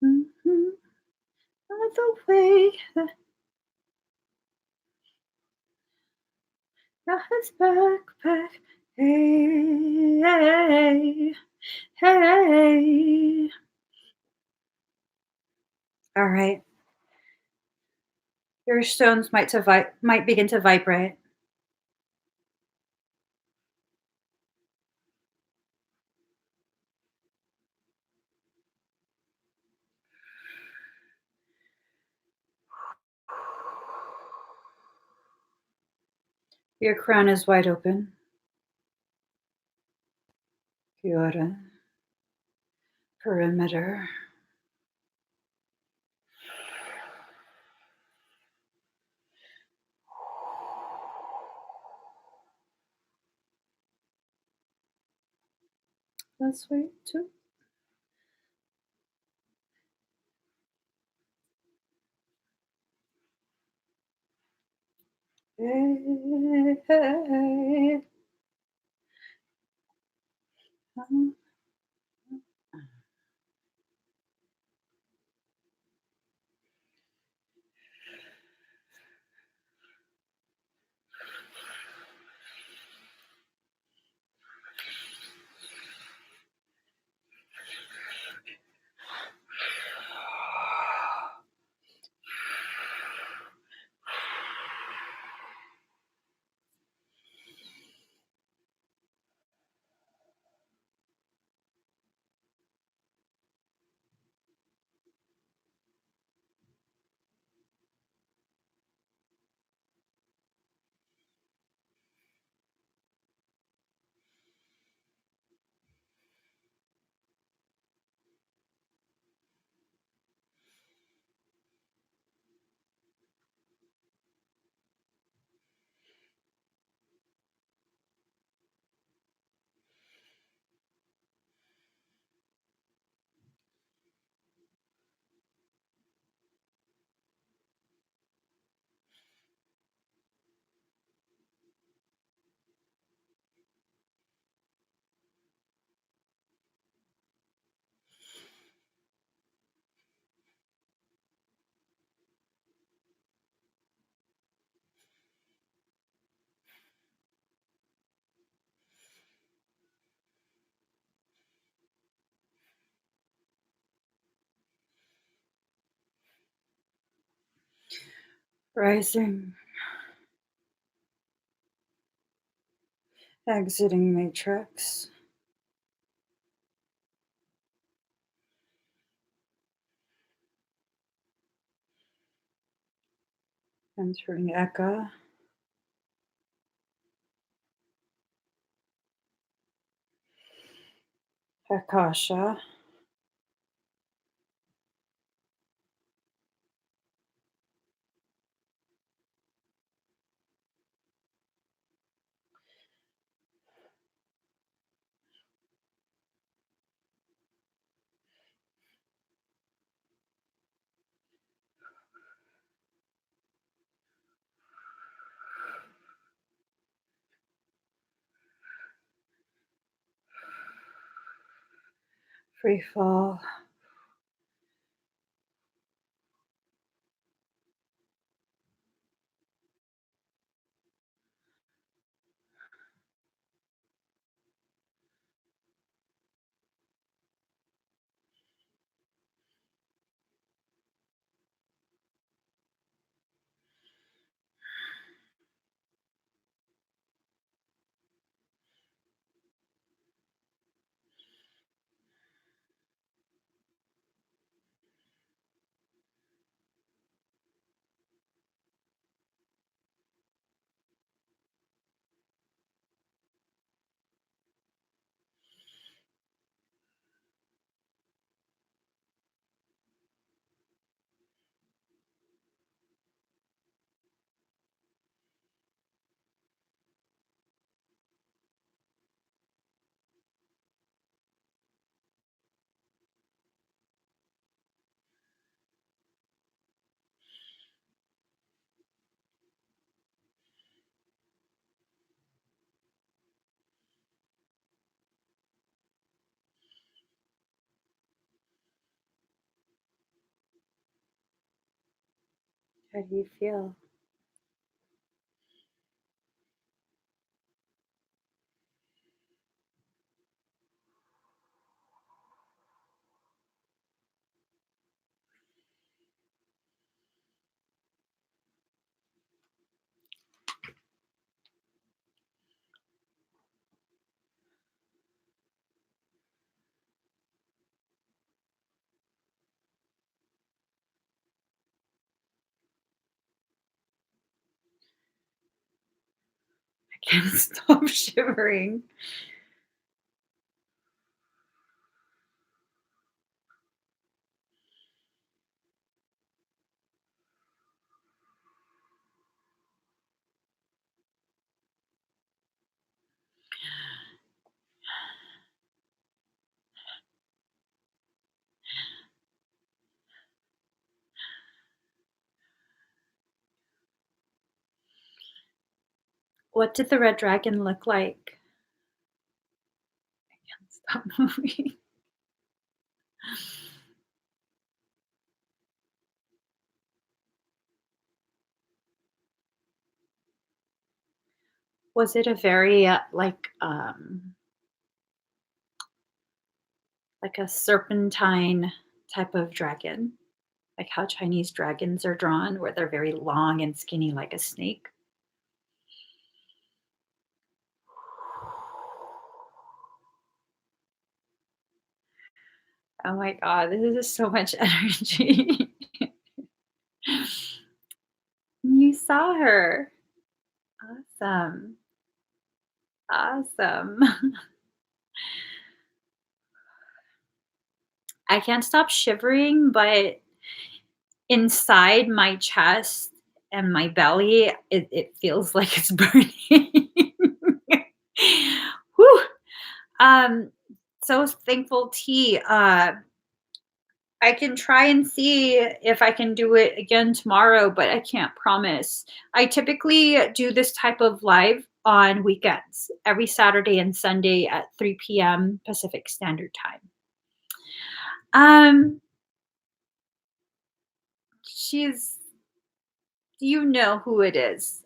Speaker 1: Mhm. By the way that got his backpack. Hey, hey, hey. All right. Your stones might begin to vibrate. Your crown is wide open. Your perimeter. Let's wait too. Hey, hey. Rising, exiting matrix, entering Eka, Akasha, free fall. How do you feel? I can't stop shivering. What did the red dragon look like? Stop moving. Was it a very like a serpentine type of dragon? Like how Chinese dragons are drawn, where they're very long and skinny like a snake? Oh my god, this is just so much energy. You saw her. Awesome. Awesome. I can't stop shivering, but inside my chest and my belly, it feels like it's burning. Whew. Um, so thankful, T. I can try and see if I can do it again tomorrow, but I can't promise. I typically do this type of live on weekends, every Saturday and Sunday at 3 p.m. Pacific Standard Time. Um, she's you know who it is.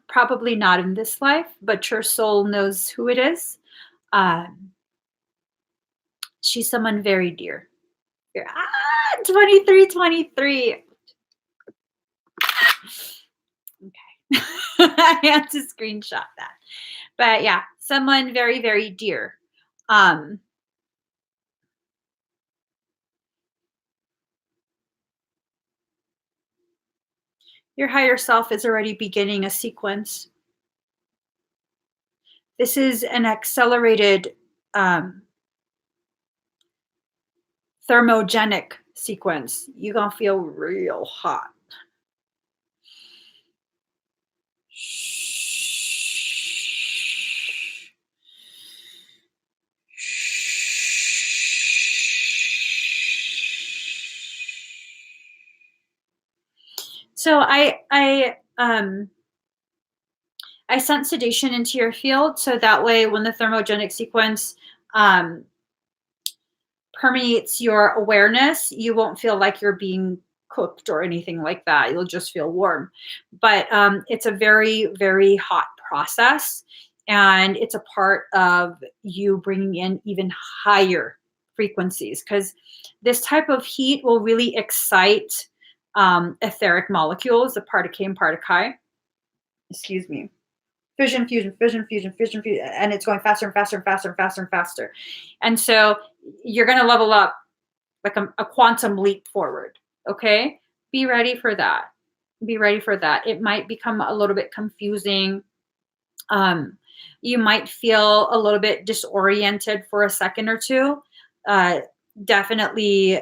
Speaker 1: Probably not in this life, but your soul knows who it is. Um, she's someone very dear. 23, 23. I had to screenshot that. But yeah, someone very, very dear. Um, your higher self is already beginning a sequence. This is an accelerated um, thermogenic sequence. You're going to feel real hot. So I sent sedation into your field so that way when the thermogenic sequence um, permeates your awareness, you won't feel like you're being cooked or anything like that. You'll just feel warm. But it's a very, very hot process. And it's a part of you bringing in even higher frequencies because this type of heat will really excite etheric molecules, the part of K and part of Chi. Excuse me. Fission, fusion, fission, fusion, fission, fusion, and it's going faster and faster and faster and faster and faster. And so you're going to level up like a quantum leap forward. Okay. Be ready for that. Be ready for that. It might become a little bit confusing. You might feel a little bit disoriented for a second or two. Uh, definitely,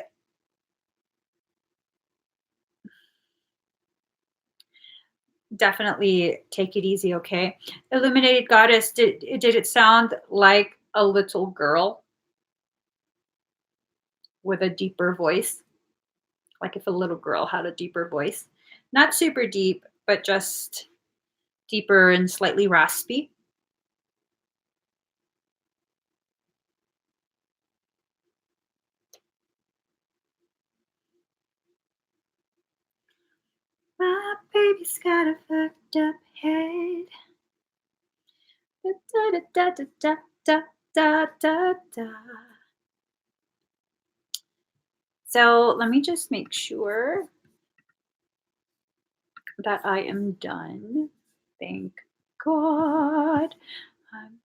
Speaker 1: definitely take it easy. Okay. Illuminated Goddess, did it sound like a little girl with a deeper voice? Like if a little girl had a deeper voice? Not super deep, but just deeper and slightly raspy. My baby's got a fucked up head. Da, da, da, da, da, da, da, da, da. So let me just make sure that I am done. Thank God I'm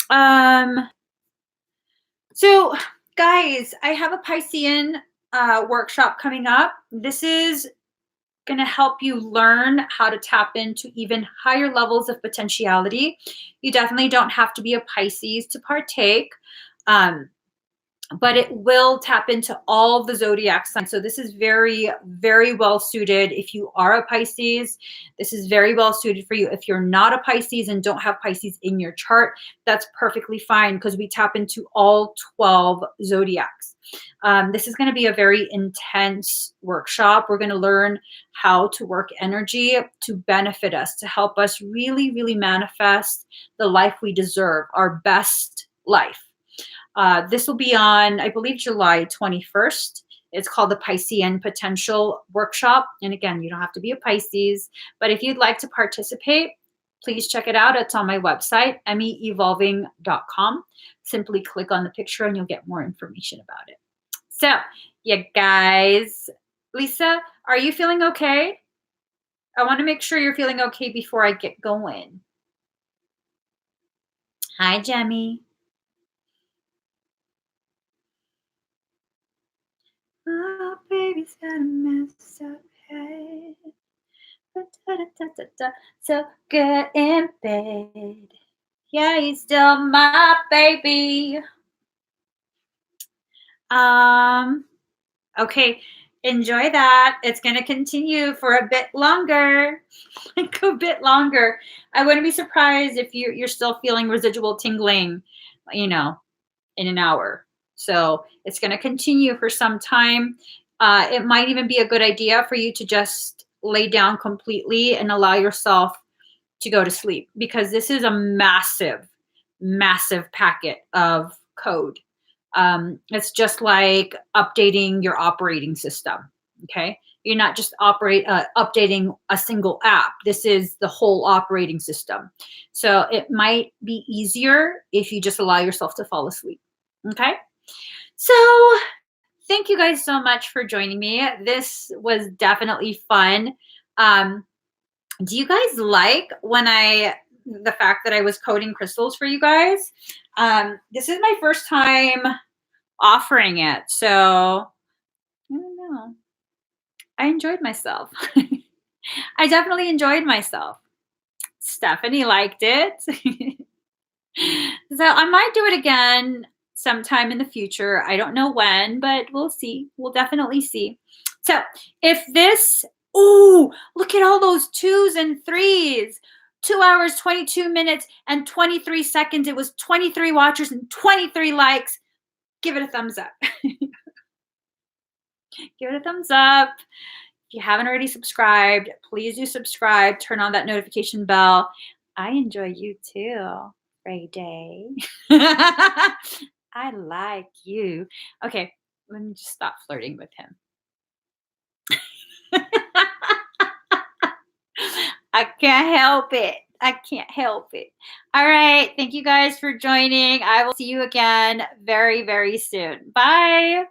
Speaker 1: done. So guys, I have a Piscean workshop coming up. This is going to help you learn how to tap into even higher levels of potentiality. You definitely don't have to be a Pisces to partake. Um, but it will tap into all the zodiac signs. So this is very, very well suited if you are a Pisces. This is very well suited for you. If you're not a Pisces and don't have Pisces in your chart, that's perfectly fine because we tap into all 12 zodiacs. This is going to be a very intense workshop. We're going to learn how to work energy to benefit us, to help us really, really manifest the life we deserve, our best life. This will be on, I believe, July 21st. It's called the Piscean Potential Workshop. And again, you don't have to be a Pisces, but if you'd like to participate, please check it out. It's on my website, meevolving.com. Simply click on the picture and you'll get more information about it. So, you guys, Lisa, are you feeling okay? I want to make sure you're feeling okay before I get going. Hi, Jemmy. Oh, baby's got a messed up head. So good in bed. Yeah, he's still my baby. Okay, enjoy that. It's going to continue for a bit longer. Like a bit longer. I wouldn't be surprised if you're still feeling residual tingling, in an hour. So it's going to continue for some time. It might even be a good idea for you to just lay down completely and allow yourself to go to sleep because this is a massive, massive packet of code. It's just like updating your operating system. Okay. You're not just updating a single app. This is the whole operating system. So it might be easier if you just allow yourself to fall asleep. Okay. So thank you guys so much for joining me. This was definitely fun. Do you guys like the fact that I was coding crystals for you guys? This is my first time offering it. So I don't know. I enjoyed myself. I definitely enjoyed myself. Stephanie liked it. So I might do it again sometime in the future. I don't know when, but we'll see. We'll definitely see. So if this, oh, look at all those 2s and 3s. 2 hours, 22 minutes, and 23 seconds. It was 23 watchers and 23 likes. Give it a thumbs up. Give it a thumbs up. If you haven't already subscribed, please do subscribe. Turn on that notification bell. I enjoy you too, Ray Day. I like you. Okay, let me just stop flirting with him. I can't help it. I can't help it. All right. Thank you guys for joining. I will see you again very, very soon. Bye.